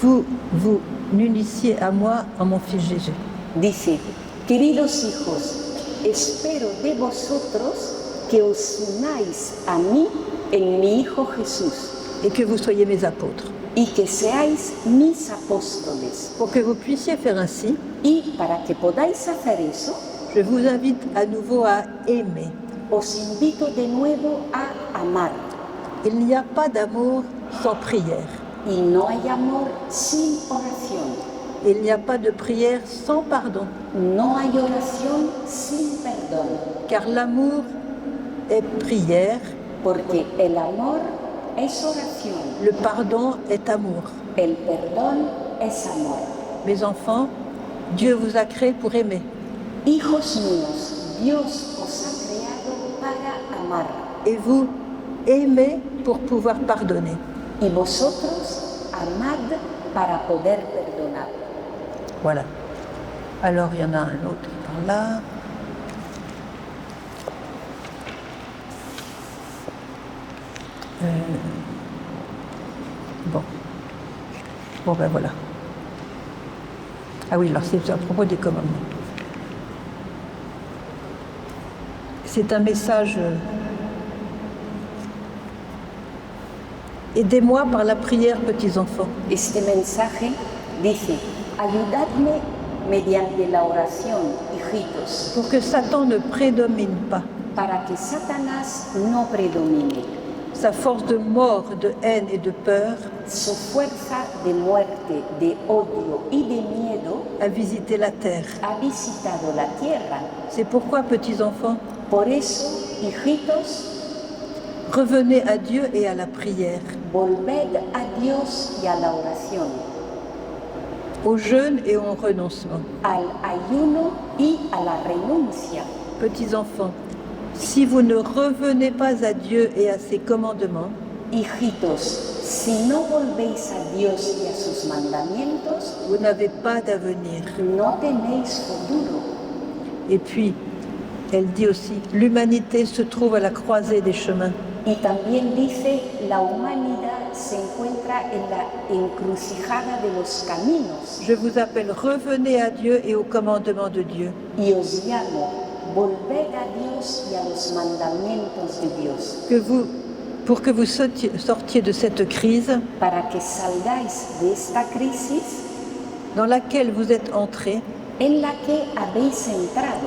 vous vous unissiez à moi en mon Fils Jésus. Dice, queridos hijos, espero de vosotros que os unáis a mí en mi Hijo Jesús Et que vous soyez mes apôtres. y que seáis mis apóstoles. Pour que vous puissiez faire ainsi, Y para que podáis hacer eso, je vous invite à nouveau à aimer. os invito de nuevo a amar. Il n'y a pas d'amour sans prière. Y no hay amor sin oración. Il n'y a pas de prière sans pardon. No hay oración sin perdón. Car l'amour est prière, Porque el amor es oración. le pardon est amour. El perdón es amor. Mes enfants, Dieu vous a créés pour aimer. Hijos míos, Dios os ha creado para amar. Et vous aimez pour pouvoir pardonner. Y vosotros amad para poder perdonar. Voilà. Alors, il y en a un autre par là. Bon. Bon, ben voilà. Ah oui, alors c'est à propos des commandements. C'est un message. Aidez-moi par la prière, petits enfants. Este mensaje dice, ayudadme mediante la oración, hijitos, Pour que Satan ne prédomine pas. para que Satanás no predomine. Sa force de mort, de haine et de peur Su fuerza de muerte, de odio y de miedo a visité la terre. ha visitado la tierra. C'est pourquoi, petits enfants, Por eso, hijitos, revenez à Dieu et à la prière, volved a Dios y a la oración, au jeûne et au renoncement. al ayuno y a la renuncia. Petits enfants, si vous ne revenez pas à Dieu et à ses commandements, Hijitos, si no volvéis a Dios y a sus mandamientos, vous n'avez pas d'avenir. no tenéis futuro. Et puis, elle dit aussi, l'humanité se trouve à la croisée des chemins. Y también dice, la humanidad se encuentra en la encrucijada de los caminos. Je vous appelle, revenez à Dieu et aux commandements de Dieu. Y os llamo, volved a Dios y a los mandamientos de Dios, Pour que vous sortiez de cette crise para que salgáis de esta crisis dans laquelle vous êtes entrés, en la que habéis entrado,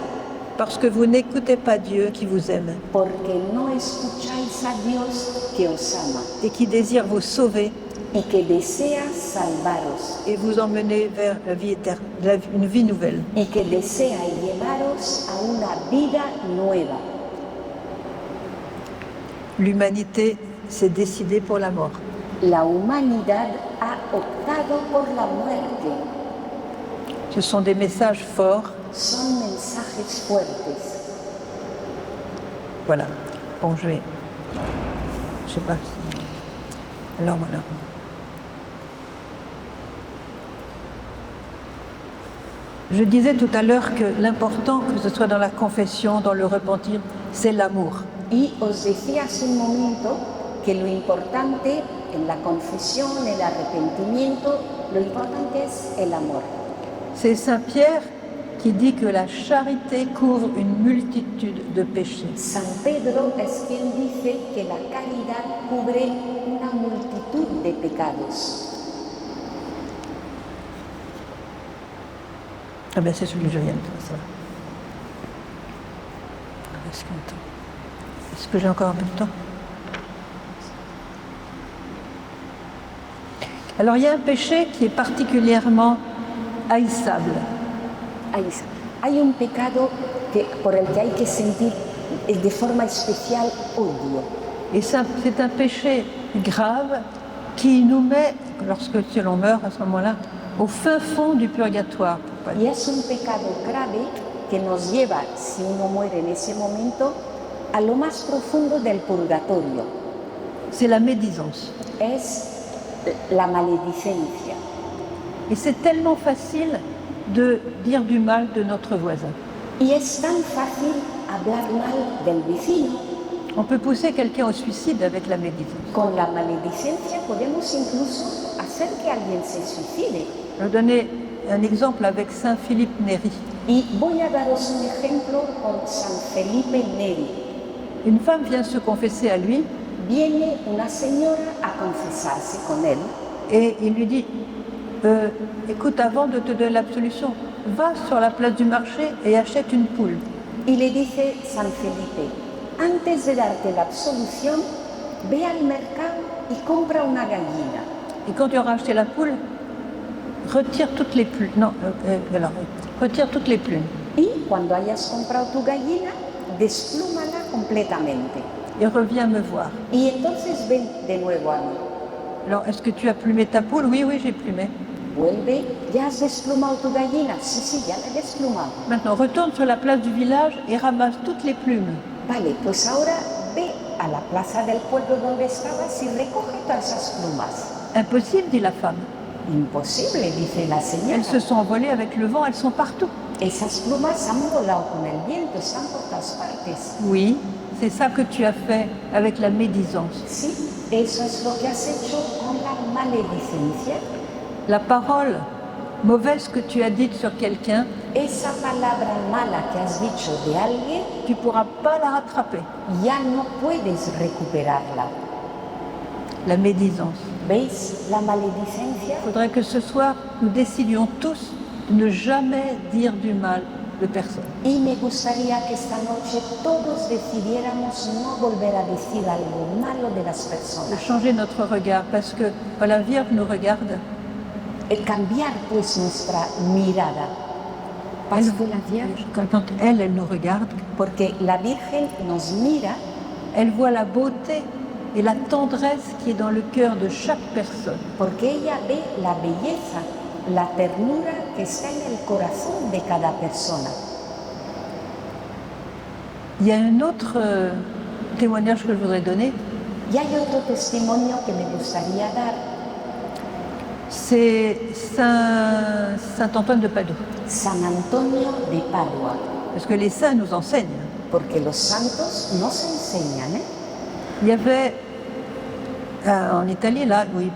parce que vous n'écoutez pas Dieu qui vous aime porque no escucháis a Dios que os ama et qui désire vous sauver y que desea salvaros et vous emmener vers la vie éternelle, une vie nouvelle. y que desea llevaros a una vida nueva. L'humanité s'est décidée pour la mort. La humanidad ha optado por la muerte. Ce sont des messages forts. Son mensajes fuertes. Voilà. Bon, je Je sais pas si... Alors voilà. Je disais tout à l'heure que l'important, que ce soit dans la confession, dans le repentir, c'est l'amour. Y os decía hace un momento que lo importante en la confesión, el arrepentimiento, lo importante es el amor. C'est Saint Pierre qui dit que la charité couvre une multitude de péchés. San Pedro es quien dice que la caridad cubre una multitud de pecados. Ah ben c'est celui que je viens de dire, ça va. Est-ce que j'ai encore un peu de temps? Alors il y a un péché qui est particulièrement haïssable. Hay un pecado por el que hay que sentir de forma especial odio. Et c'est un péché grave qui nous met, lorsque l'on meurt à ce moment-là, au fin fond du purgatoire. Y es un pecado grave que nos lleva, si uno muere en ese momento, a lo más profundo del purgatorio. C'est la médisance. Es la maledicencia. Et c'est tellement facile de dire du mal de notre voisin. Y es tan fácil hablar mal del vecino. On peut pousser quelqu'un au suicide avec la médisance. Con la maledicencia podemos incluso hacer que alguien se suicide. Je vais donner un exemple avec Saint Philippe Néri. Y voy a daros un ejemplo con San Felipe Neri. Une femme vient se confesser à lui. Viene una señora a confesarse con él. Et il lui dit, écoute, avant de te donner l'absolution, va sur la place du marché et achète une poule. Y le dice San Felipe, antes de darte la absolución, ve al mercado y compra una gallina. Et quand tu auras acheté la poule, retire toutes les plumes. Non, retire toutes les plumes. Y cuando hayas comprado tu gallina, desplúmala completamente. Et reviens me voir. Y entonces ven de nuevo a mí. Alors, est-ce que tu as plumé ta poule? Oui, oui, j'ai plumé. Vuelve, ¿ya has desplumado tu gallina? Sí, sí, ya la he desplumado. Maintenant, retourne sur la place du village et ramasse toutes les plumes. Vale, pues ahora ve a la plaza del pueblo donde estabas y recoge todas esas plumas. Impossible, dit la femme. Imposible, dice la señora. Elles se sont envolées avec le vent, elles sont partout. Esas plumas han volado con el viento, están por todas partes. Oui, c'est ça que tu as fait avec la médisance. Sí, eso es lo que has hecho con la maledicencia. La parole mauvaise que tu as dite sur quelqu'un, Esa palabra mala que has dicho de alguien, tu ne pourras pas la rattraper. ya no puedes recuperarla. La médisance. ¿Veis la maledicencia? Il faudrait que ce soir, nous décidions tous de ne jamais dire du mal de personne. Y me gustaría que esta noche todos decidiéramos no volver a decir algo malo de las De personas. changer notre regard, parce que quand la Vierge nous regarde, Cambiar pues nuestra mirada. Parce que la Vierge, quand elle nous regarde, porque la Virgen nos mira, elle voit la beauté et la tendresse qui est dans le cœur de chaque personne. porque ella ve la belleza, la ternura que está en el corazón de cada persona. Il y a un autre témoignage que je voudrais donner, Y hay otro testimonio que me gustaría dar. c'est Saint Antoine de Padoue. San Antonio de Padua, Parce que les saints nous enseignent. porque los santos nos enseñan, ¿eh? Il y avait en Italie, là, oui,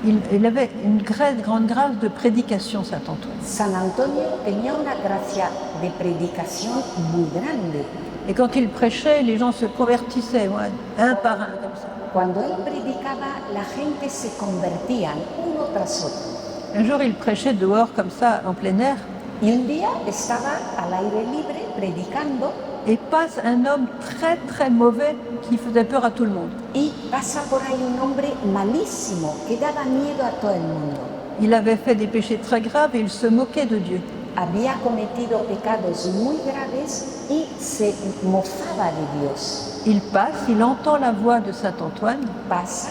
il avait une grande grâce de prédication, Saint Antoine. San Antonio tenía una gracia de predicación muy grande. Et quand il prêchait, les gens se convertissaient, ouais, un par un, comme ça. Cuando él predicaba, la gente se convertían uno tras otro. Un jour, il prêchait dehors, comme ça, en plein air, Y un día estaba al aire libre predicando et passe un homme très très mauvais qui faisait peur à tout le monde. y pasa por ahí un hombre malísimo que daba miedo a todo el mundo. Il avait fait des péchés très graves et il se moquait de Dieu. Había cometido pecados muy graves y se mofaba de Dios. Il passe, il entend la voix de Saint Antoine, Pasa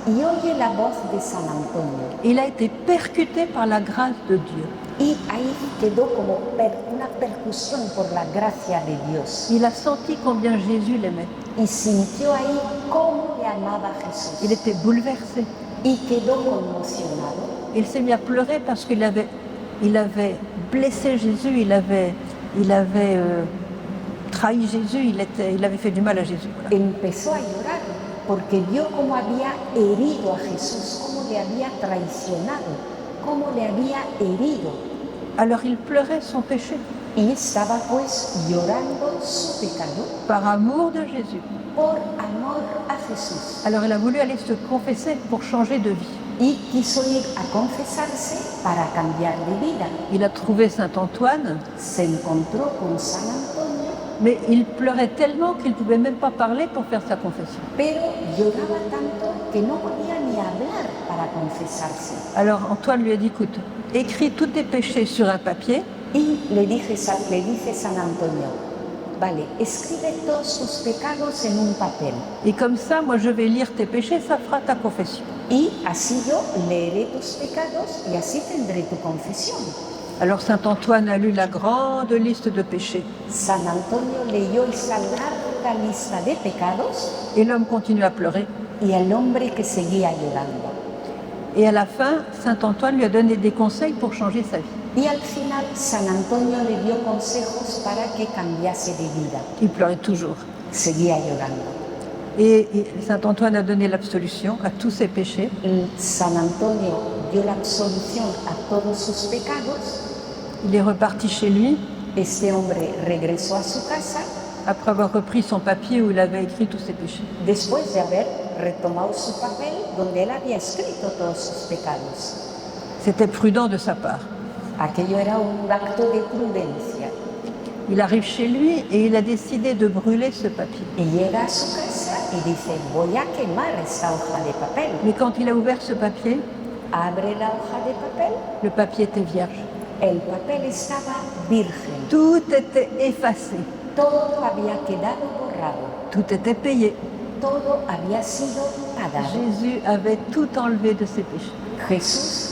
y oye la voz de San Antonio. et il a été percuté par la grâce de Dieu. Y ahí quedó como una percusión por la gracia de Dios. Il a senti combien Jésus l'aimait. Y sintió ahí cómo le amaba Jesús. Il était bouleversé. Y quedó conmocionado. Il s'est mis à pleurer parce qu'il avait blessé Jésus, il avait trahi Jésus, il avait fait du mal à Jésus. Voilà. Empezó a llorar porque vio cómo había herido a Jesús, cómo le había traicionado, cómo le había herido. Alors il pleurait son péché. Y estaba pues llorando su pecado. Par amour de Jésus. Por amor a Jesús. Alors il a voulu aller se confesser pour changer de vie. Y quiso ir a confesarse para cambiar de vida. Il a trouvé Saint Antoine. Se encontró con San Antonio. Mais il pleurait tellement qu'il ne pouvait même pas parler pour faire sa confession. Pero lloraba tanto que no podía ni hablar para confesarse. Alors Antoine lui a dit, écoute, écris tous tes péchés sur un papier. Y le dice San Antonio, vale, escribe todos tus pecados en un papel. Et comme ça, moi je vais lire tes péchés, ça fera ta confession. Y así yo leeré tus pecados y así tendré tu confesión. Alors Saint Antoine a lu la grande liste de péchés. San Antonio leyó esa larga lista de pecados. Et l'homme continue à pleurer. Y el hombre que seguía llorando. Et à la fin, Saint Antoine lui a donné des conseils pour changer sa vie. Y al final San Antonio le dio consejos para que cambiase de vida. Il pleurait toujours. Seguía llorando. Et Saint Antoine a donné l'absolution à tous ses péchés. San Antonio dio la absolución a todos sus pecados. Il est reparti chez lui. Este hombre regresó a su casa. Après avoir repris son papier où il avait écrit tous ses péchés. Después de haber retomado su papel donde él había escrito todos sus pecados. C'était prudent de sa part. Aquello era un acto de prudencia. Il arrive chez lui et il a décidé de brûler ce papier. Y llega a su casa y dice, voy a quemar esta hoja de papel. Mais quand il a ouvert ce papier, abre la hoja de papel. Le papier était vierge. El papel estaba virgen. Tout était effacé. Todo había quedado borrado. Tout était payé. Todo había sido pagado. Jésus avait tout enlevé de ses péchés. Jesús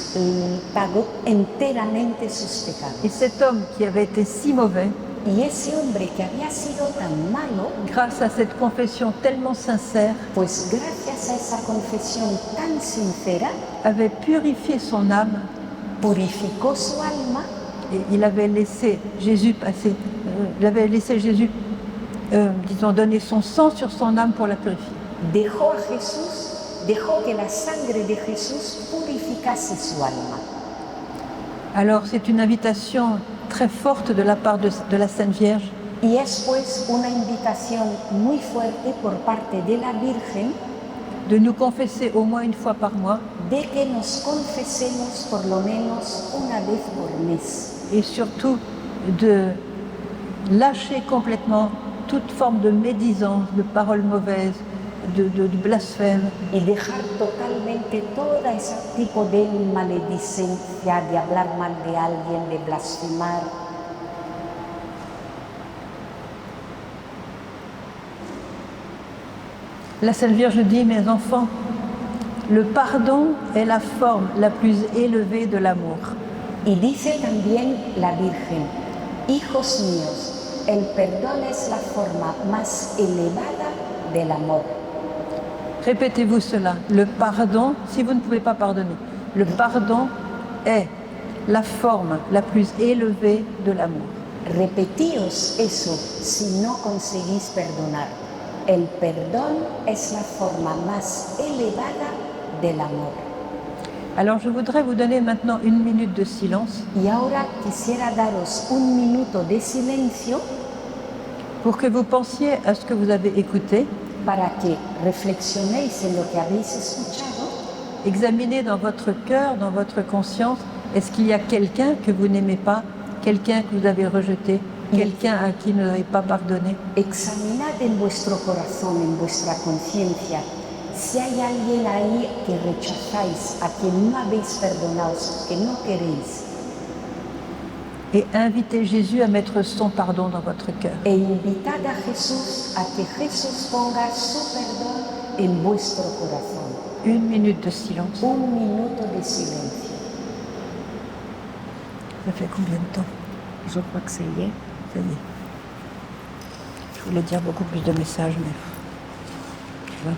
pagó enteramente sus pecados. Et cet homme qui avait été si mauvais, y ese hombre que había sido tan malo, grâce à cette confession tellement sincère, pues gracias a esa confesión tan sincera, avait purifié son âme, purificó su alma, et il avait laissé Jésus passer, disons, donner son sang sur son âme pour la purifier. Dejó que la sangre de Jesús purificase su alma. Alors c'est une invitation très forte de la part de la Sainte Vierge. Y es pues una invitación muy fuerte por parte de la Virgen de nous confesser au moins une fois par mois. De que nos confesemos por lo menos una vez por mes. Et surtout de lâcher complètement toute forme de médisance, de paroles mauvaises, de blasphème. Y dejar totalmente todo ese tipo de maledicencia, de hablar mal de alguien, de blasfemar. La Sainte Vierge dit, mes enfants, le pardon est la forme la plus élevée de l'amour. Y dice también la Virgen, hijos míos, el perdón es la forma más elevada del amor. Répétez-vous cela, le pardon, si vous ne pouvez pas pardonner, le pardon est la forme la plus élevée de l'amour. Repetíos eso si no conseguís perdonar. El perdón es la forma más elevada del amor. Alors je voudrais vous donner maintenant une minute de silence. Y ahora quisiera daros un minuto de silencio pour que vous pensiez à ce que vous avez écouté. Para que reflexionéis en lo que habéis escuchado. Examinez dans votre cœur, dans votre conscience, est-ce qu'il y a quelqu'un que vous n'aimez pas, quelqu'un que vous avez rejeté, quelqu'un à qui vous n'avez pas pardonné. Examinad en vuestro corazón, en vuestra conciencia, si hay alguien ahí que rechazáis, a quien no habéis perdonado, que no queréis. Et invitez Jésus à mettre son pardon dans votre cœur. E invitad a Jesús a que Jesús ponga su perdón en vuestro corazón. Une minute de silence. Un minuto de silencio. Ça fait combien de temps? Je crois que c'est hier. Ça y est. Je voulais dire beaucoup plus de messages, mais... Tu vois.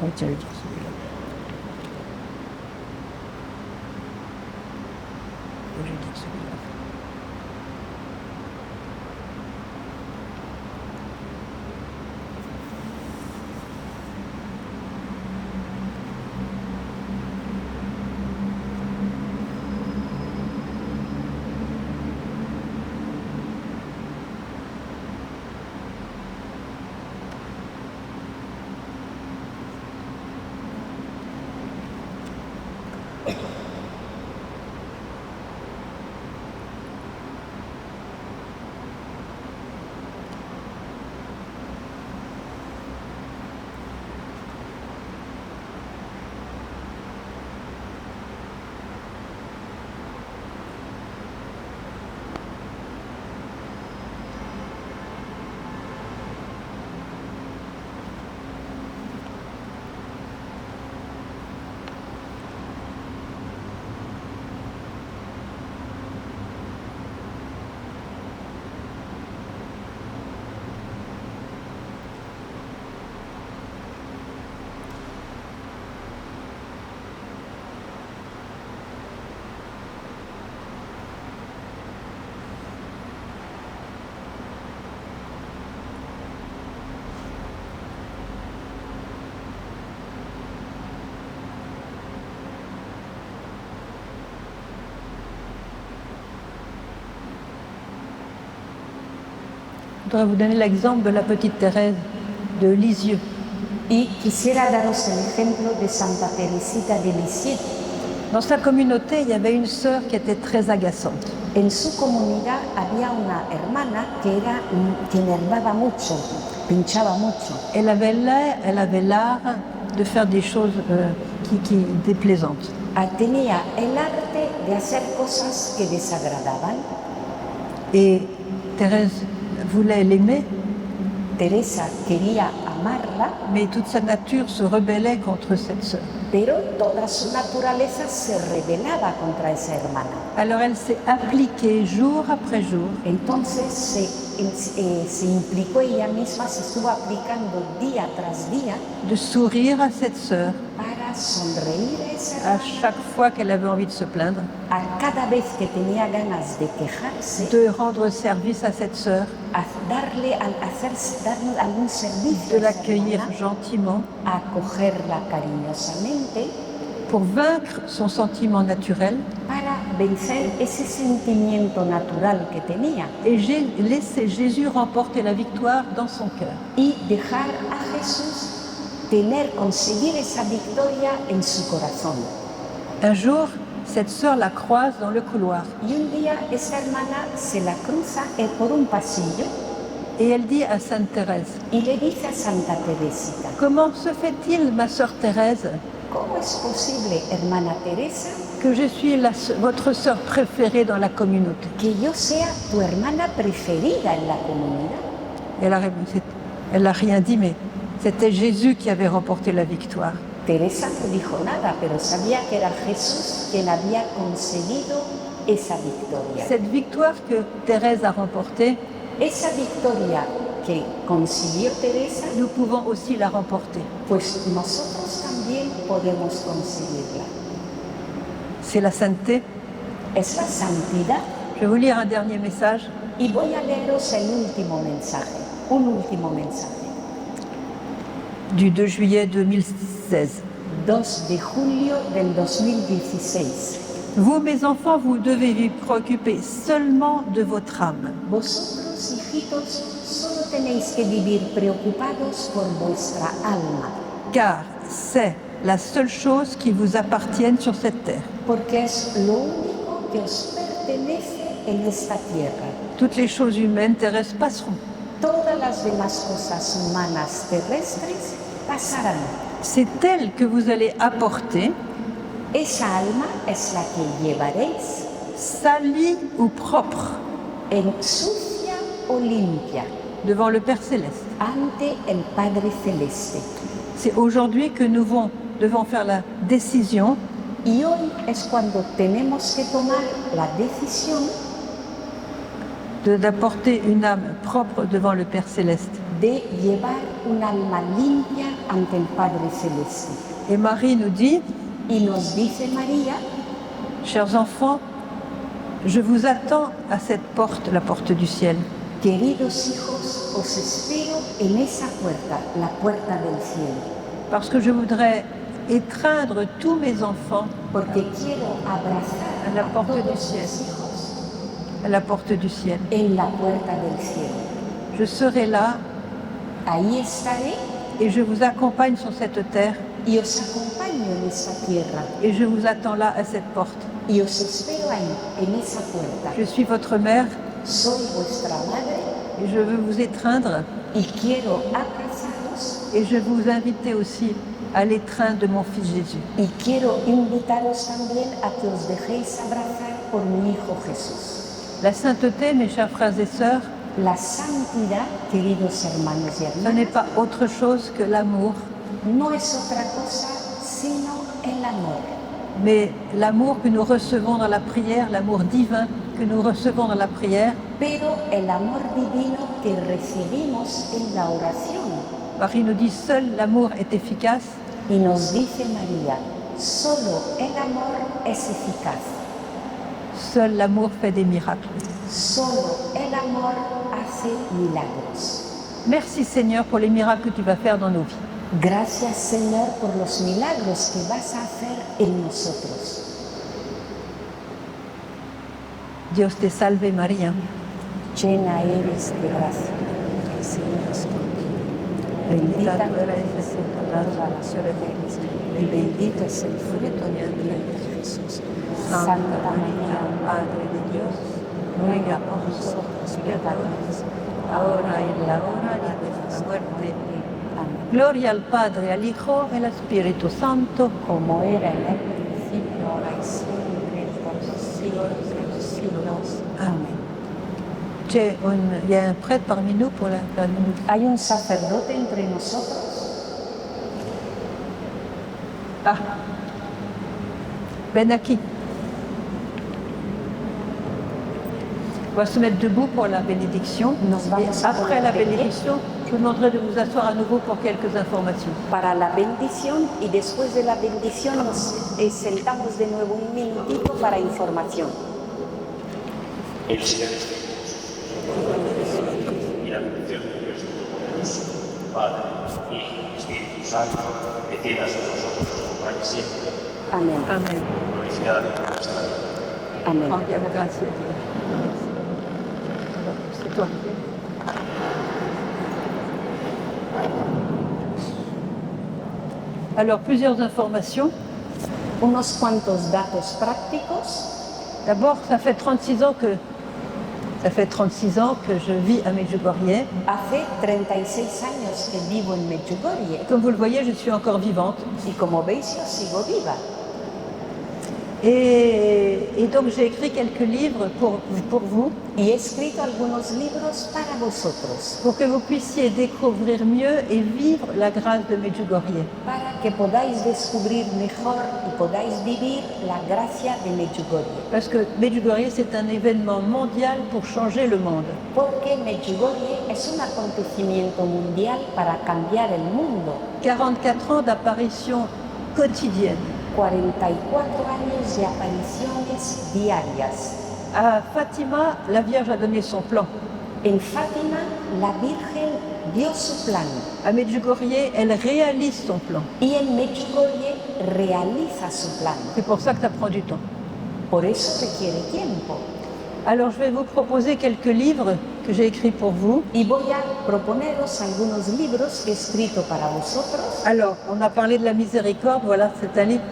Oui, tiens, le dire celui-là. Je vais dire celui-là. Je voudrais vous donner l'exemple de la petite Thérèse de Lisieux. Y quisiera daros el ejemplo de Santa Teresita de Lisieux. Dans sa communauté, il y avait une sœur qui était très agaçante. En su comunidad había una hermana que enervaba mucho, pinchaba mucho. Elle avait l'art de faire des choses qui déplaisantes. Tenía el arte de hacer cosas que desagradaban. Et Thérèse voulait l'aimer, Teresa quería amarla, mais toute sa nature se rebellait contre cette sœur. pero toda su naturaleza se rebelaba contra esa hermana. Alors elle s'est appliquée jour après jour Entonces se implicó ella misma, se estuvo aplicando día tras día de sourire à cette sœur para sonreír a esa à hermana, chaque fois qu'elle avait envie de se plaindre, a cada vez que tenía ganas de quejarse, de rendre service à cette sœur, darle algún servicio, de a esa l'accueillir hermana, gentiment a acogerla cariñosamente pour vaincre son sentiment naturel para vencer ese sentimiento natural que tenía et laisser Jésus remporter la victoire dans son cœur. y dejar a Jesús conseguir esa victoria en su corazón. Un jour, cette sœur la croise dans le couloir Y un día esa hermana se la cruza por un pasillo et elle dit à Sainte Thérèse, y le dice a Santa Teresita: comment se fait-il, ma sœur Thérèse, ¿cómo es posible, hermana Teresa, que je suis votre sœur préférée dans la communauté? que yo sea tu hermana preferida en la comunidad? Elle n'a rien dit, mais c'était Jésus qui avait remporté la victoire. Teresa no dijo nada, pero sabía que era Jesús quien había conseguido esa victoria. Cette victoire que Thérèse a remportée, Esa victoria que consiguió Teresa, nous pouvons aussi la remporter. pues nosotros también podemos conseguirla. C'est la sainteté. Es la santidad. Je vais vous lire un dernier message. Y voy a leeros el último mensaje, un último mensaje. Du 2 juillet 2016. 2 de julio del 2016. Vous, mes enfants, vous devez vous préoccuper seulement de votre âme. Vosotros, hijitos, solo tenéis que vivir preocupados por vuestra alma, Car c'est la seule chose qui vous appartienne sur cette terre. porque es lo único que os pertenece en esta tierra. Toutes les choses humaines terrestres passeront. Todas las demás cosas humanas terrestres pasarán. C'est elle que vous allez apporter, Esa alma es la que llevaréis, salie ou propre, en sucia o limpia, devant le Père Céleste. ante el Padre Celeste. C'est aujourd'hui que nous devons faire la décision Y hoy es cuando tenemos que tomar la decisión d'apporter une âme propre devant le Père Céleste. de llevar un alma limpia ante el Padre Celeste. Et Marie nous dit, Y nos dice María, chers enfants, je vous attends à cette porte, la porte du ciel. queridos hijos, os espero en esa puerta, la puerta del cielo, Parce que je voudrais étreindre tous mes enfants porque quiero abrazar à la a porte du todos ciel. mis hijos À la porte du ciel. en la puerta del cielo. Je serai là Ahí estaré et je vous accompagne sur cette terre y os acompaño en esta tierra et je vous attends là à cette porte. y os espero ahí, en esa puerta. Je suis votre mère Soy vuestra madre et je veux vous étreindre y quiero abrazaros et je veux vous inviter aussi à l'étreinte de mon Fils Jésus. y quiero invitaros también a que os dejéis abrazar por mi Hijo Jesús. La sainteté, mes chers frères et sœurs, La santidad, queridos hermanos y ce n'est hermanas, pas autre chose que l'amour, no es otra cosa sino el amor. mais l'amour que nous recevons dans la prière, l'amour divin que nous recevons dans la prière. Pero el amor divino que recibimos en la oración. Marie nous dit, seul l'amour est efficace. Y nos dice María, solo el amor es eficaz. Seul l'amour fait des miracles. Solo el amor hace milagros. Merci Seigneur pour les miracles que tu vas faire dans nos vies. Gracias Señor por los milagros que vas a hacer en nosotros. Dios te salve María, Llena eres de gracia, el Señor es contigo. Bendita tú eres entre todas las mujeres, y bendito es el fruto de tu vientre Jesús. Santa María, Madre de Dios, ruega por nosotros pecadores, ahora y en la hora de nuestra muerte. Amén. Gloria al Padre, al Hijo y al Espíritu Santo. Como era en el principio, ahora y siempre, por los siglos de los siglos. Amén. Il y a un prêtre parmi nous pour la bénédiction. Hay un sacerdote entre nosotros. Ah, Ben aquí. On va se mettre debout pour la bénédiction. Nos vamos Et a après poner la de pie. bénédiction, je vous demanderai de vous asseoir à nouveau pour quelques informations. Para la bendición y después de la bendición nos sentamos de nuevo un minutito para información. El Señor esté con vosotros. Y la bendición de Dios Todopoderoso, Padre, Hijo y Espíritu Santo, descienda sobre nosotros como para siempre. Amén. Amen. Glorificada en nuestra vida. Amén. Rendiamo grazie a Dio. C'est toi. Alors, plusieurs informations. Unos cuantos datos prácticos. D'abord, ça fait 36 ans que je vis à Medjugorje. Hace 36 años que vivo en Medjugorje Comme vous le voyez, je suis encore vivante. y como veis yo sigo viva. Et donc j'ai écrit quelques livres pour vous, Y he escrito algunos libros para vosotros, pour que vous puissiez découvrir mieux et vivre la grâce de Medjugorje. para que podáis descubrir mejor y podáis vivir la gracia de Medjugorje. Parce que Medjugorje, c'est un événement mondial pour changer le monde. Porque Medjugorje es un acontecimiento mundial para cambiar el mundo. 44 ans d'apparition quotidienne. 44 años de apariciones diarias. À Fatima, la Vierge a donné son plan. En Fátima, la Virgen dio su plan À Medjugorje, elle réalise son plan. y en Medjugorje realiza su plan. C'est pour ça que ça prend du temps. Por eso requiere tiempo. Alors je vais vous proposer quelques livres que j'ai écrits pour vous. Y voy a proponeros algunos libros que he escrito para vosotros. Alors, on a parlé de la miséricorde, voilà, c'est un livre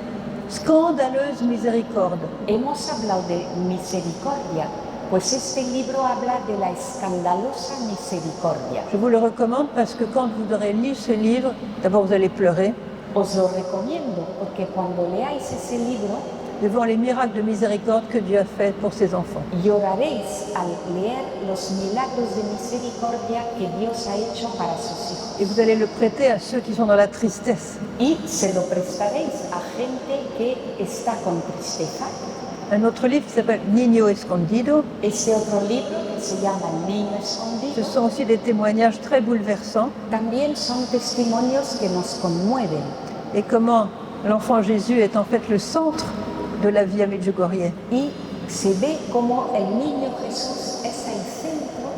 Scandaleuse miséricorde. Hemos hablado de misericordia, pues este libro habla de la escandalosa misericordia. Je vous le recommande parce que quand vous aurez lu ce livre, d'abord vous allez pleurer, Os lo recomiendo porque cuando leáis ese libro devant les miracles de miséricorde que Dieu a fait pour ses enfants. Lloraréis al leer los milagros de misericordia que Dios ha hecho para sus hijos. Et vous allez le prêter à ceux qui sont dans la tristesse. Y se lo prestaréis a gente que está con tristeza. Un autre livre qui s'appelle Niño Escondido. Ese otro libro que se llama El niño Ce escondido sont aussi des témoignages très bouleversants también son testimonios que nos conmueven et comment l'enfant Jésus est en fait le centre de la vie à Medjugorje. y se ve como el niño Jesús es el centro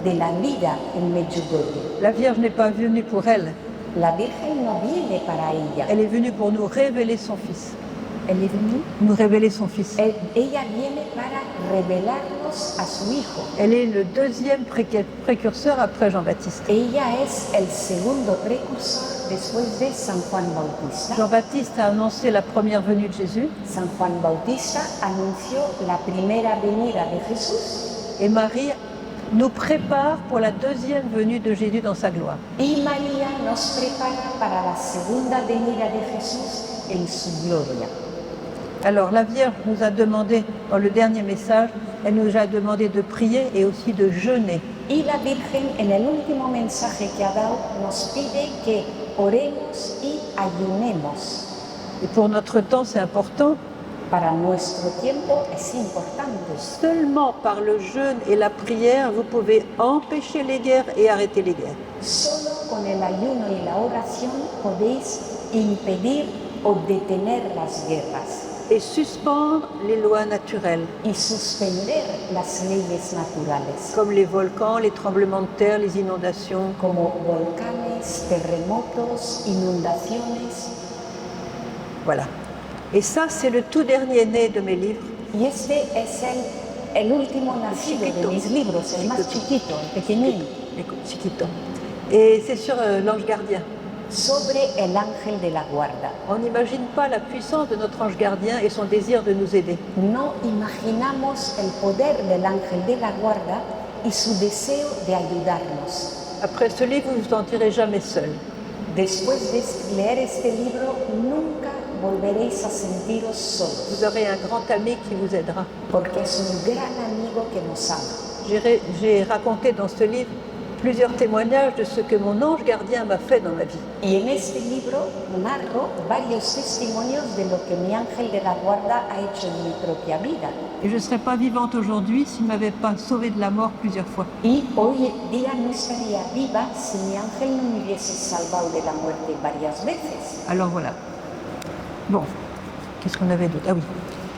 de la vida en Medjugorje. La Vierge n'est pas venue pour elle, La Virgen no viene para ella. elle est venue pour nous révéler son Fils. Elle est venue. Nous révéler son Fils. Ella viene para revelarnos a su Hijo. Elle est le deuxième précurseur après Jean-Baptiste. Ella es el segundo precursor después de San Juan Bautista. Jean-Baptiste a annoncé la première venue de Jésus San Juan Bautista anunció la primera venida de Jesús et Marie nous prépare pour la deuxième venue de Jésus dans sa gloire. y María nos prepara para la segunda venida de Jesús en su gloria. Alors la Vierge nous a demandé, dans le dernier message, elle nous a demandé de prier et aussi de jeûner. Y la Virgen en el último mensaje que ha dado nos pide que oremos y ayunemos. Et pour notre temps, c'est important. Para nuestro tiempo es importante. Seulement par le jeûne et la prière, vous pouvez empêcher les guerres et arrêter les guerres. Solo con el ayuno y la oración podéis impedir o detener las guerras Et suspendre les lois naturelles, y suspender las leyes naturales, comme les volcans, les tremblements de terre, les inondations. como volcanes, terremotos, inundaciones. Voilà. Et ça, c'est le tout dernier né de mes livres. Y este es el último nacido de mis libros, el más chiquito, el pequeñín, Chiquito. Et c'est sur l'ange gardien. sobre el ángel de la guarda. On n'imagine pas la puissance de notre ange gardien et son désir de nous aider. No imaginamos el poder del ángel de la guarda y su deseo de ayudarnos. Après ce livre, vous ne vous sentirez jamais seul. Después de leer este libro, nunca volveréis a sentiros solos, Vous aurez un grand ami qui vous aidera. porque es un gran amigo que nos ama. J'ai raconté dans ce livre plusieurs témoignages de ce que mon ange gardien m'a fait dans ma vie. Y en este libro narro varios testimonios de lo que mi ángel de la guarda ha hecho en mi propia vida. Et je ne serais pas vivante aujourd'hui s'il ne m'avait pas sauvée de la mort plusieurs fois. Y hoy día no estaría viva si mi ángel no me hubiese salvado de la muerte varias veces. Alors voilà. Bon, qu'est-ce qu'on avait d'autre? Ah oui.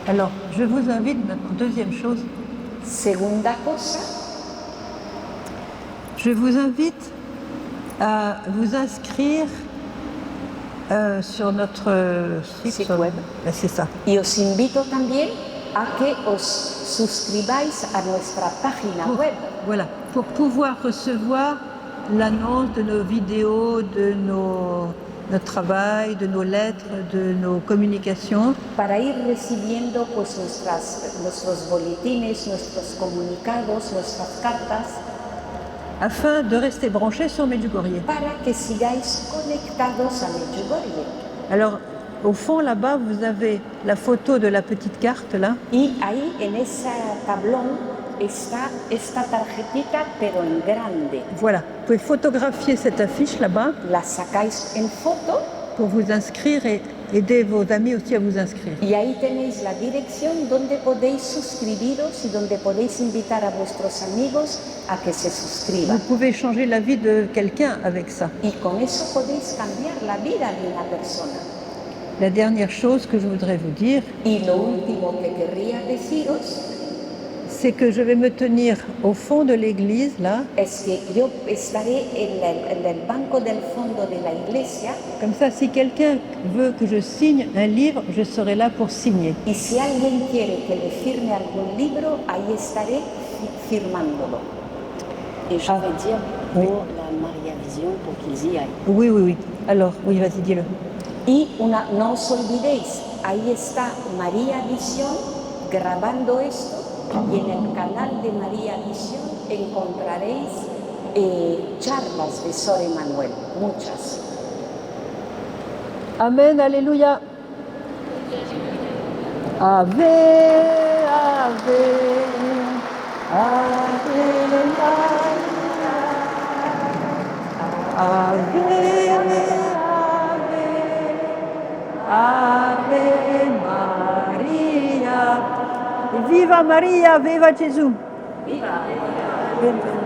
Alors, je vous invite maintenant, deuxième chose, Segunda cosa, je vous invite à vous inscrire sur notre Site web. C'est ça. y os invito también a que os suscribáis a nuestra página web Voilà, pour pouvoir recevoir l'annonce de nos vidéos, de notre travail, de nos lettres, de nos communications. para ir recibiendo pues nuestros boletines, nuestros comunicados, nuestras cartas, Afin de rester branchés sur Medjugorje. para que sigáis conectados a Medjugorje. Alors, au fond, là-bas, vous avez la photo de la petite carte, là. Y ahí en ese tablón está esta tarjetita, pero en grande. Voilà, vous pouvez photographier cette affiche là-bas La sacáis en foto pour vous inscrire et aider vos amis aussi à vous inscrire. y ahí tenéis la dirección donde podéis suscribiros y donde podéis invitar a vuestros amigos a que se Vous suscriban. pouvez changer la vie de quelqu'un avec ça. Y con eso podéis cambiar la vida de una persona. La dernière chose que je voudrais vous dire, Y lo último que querría deciros c'est que je vais me tenir au fond de l'église, là, es que yo estaré en el banco del fondo de la iglesia comme ça, si quelqu'un veut que je signe un livre, je serai là pour signer. y si alguien quiere que le firme algún libro, ahí estaré firmándolo. Et je vais dire pour la Maria Vision pour qu'ils y aillent. Oui, oui, oui. Alors, oui, vas-y, dis-le. Y no os olvidéis, ahí está María Visión grabando esto y en el canal de María Visión encontraréis charlas de Sor Emanuel, muchas. Amen, alléluia. Ave, Ave, Ave Maria. Ave, Ave, Ave Maria. Et viva Maria, viva Gesù. Viva.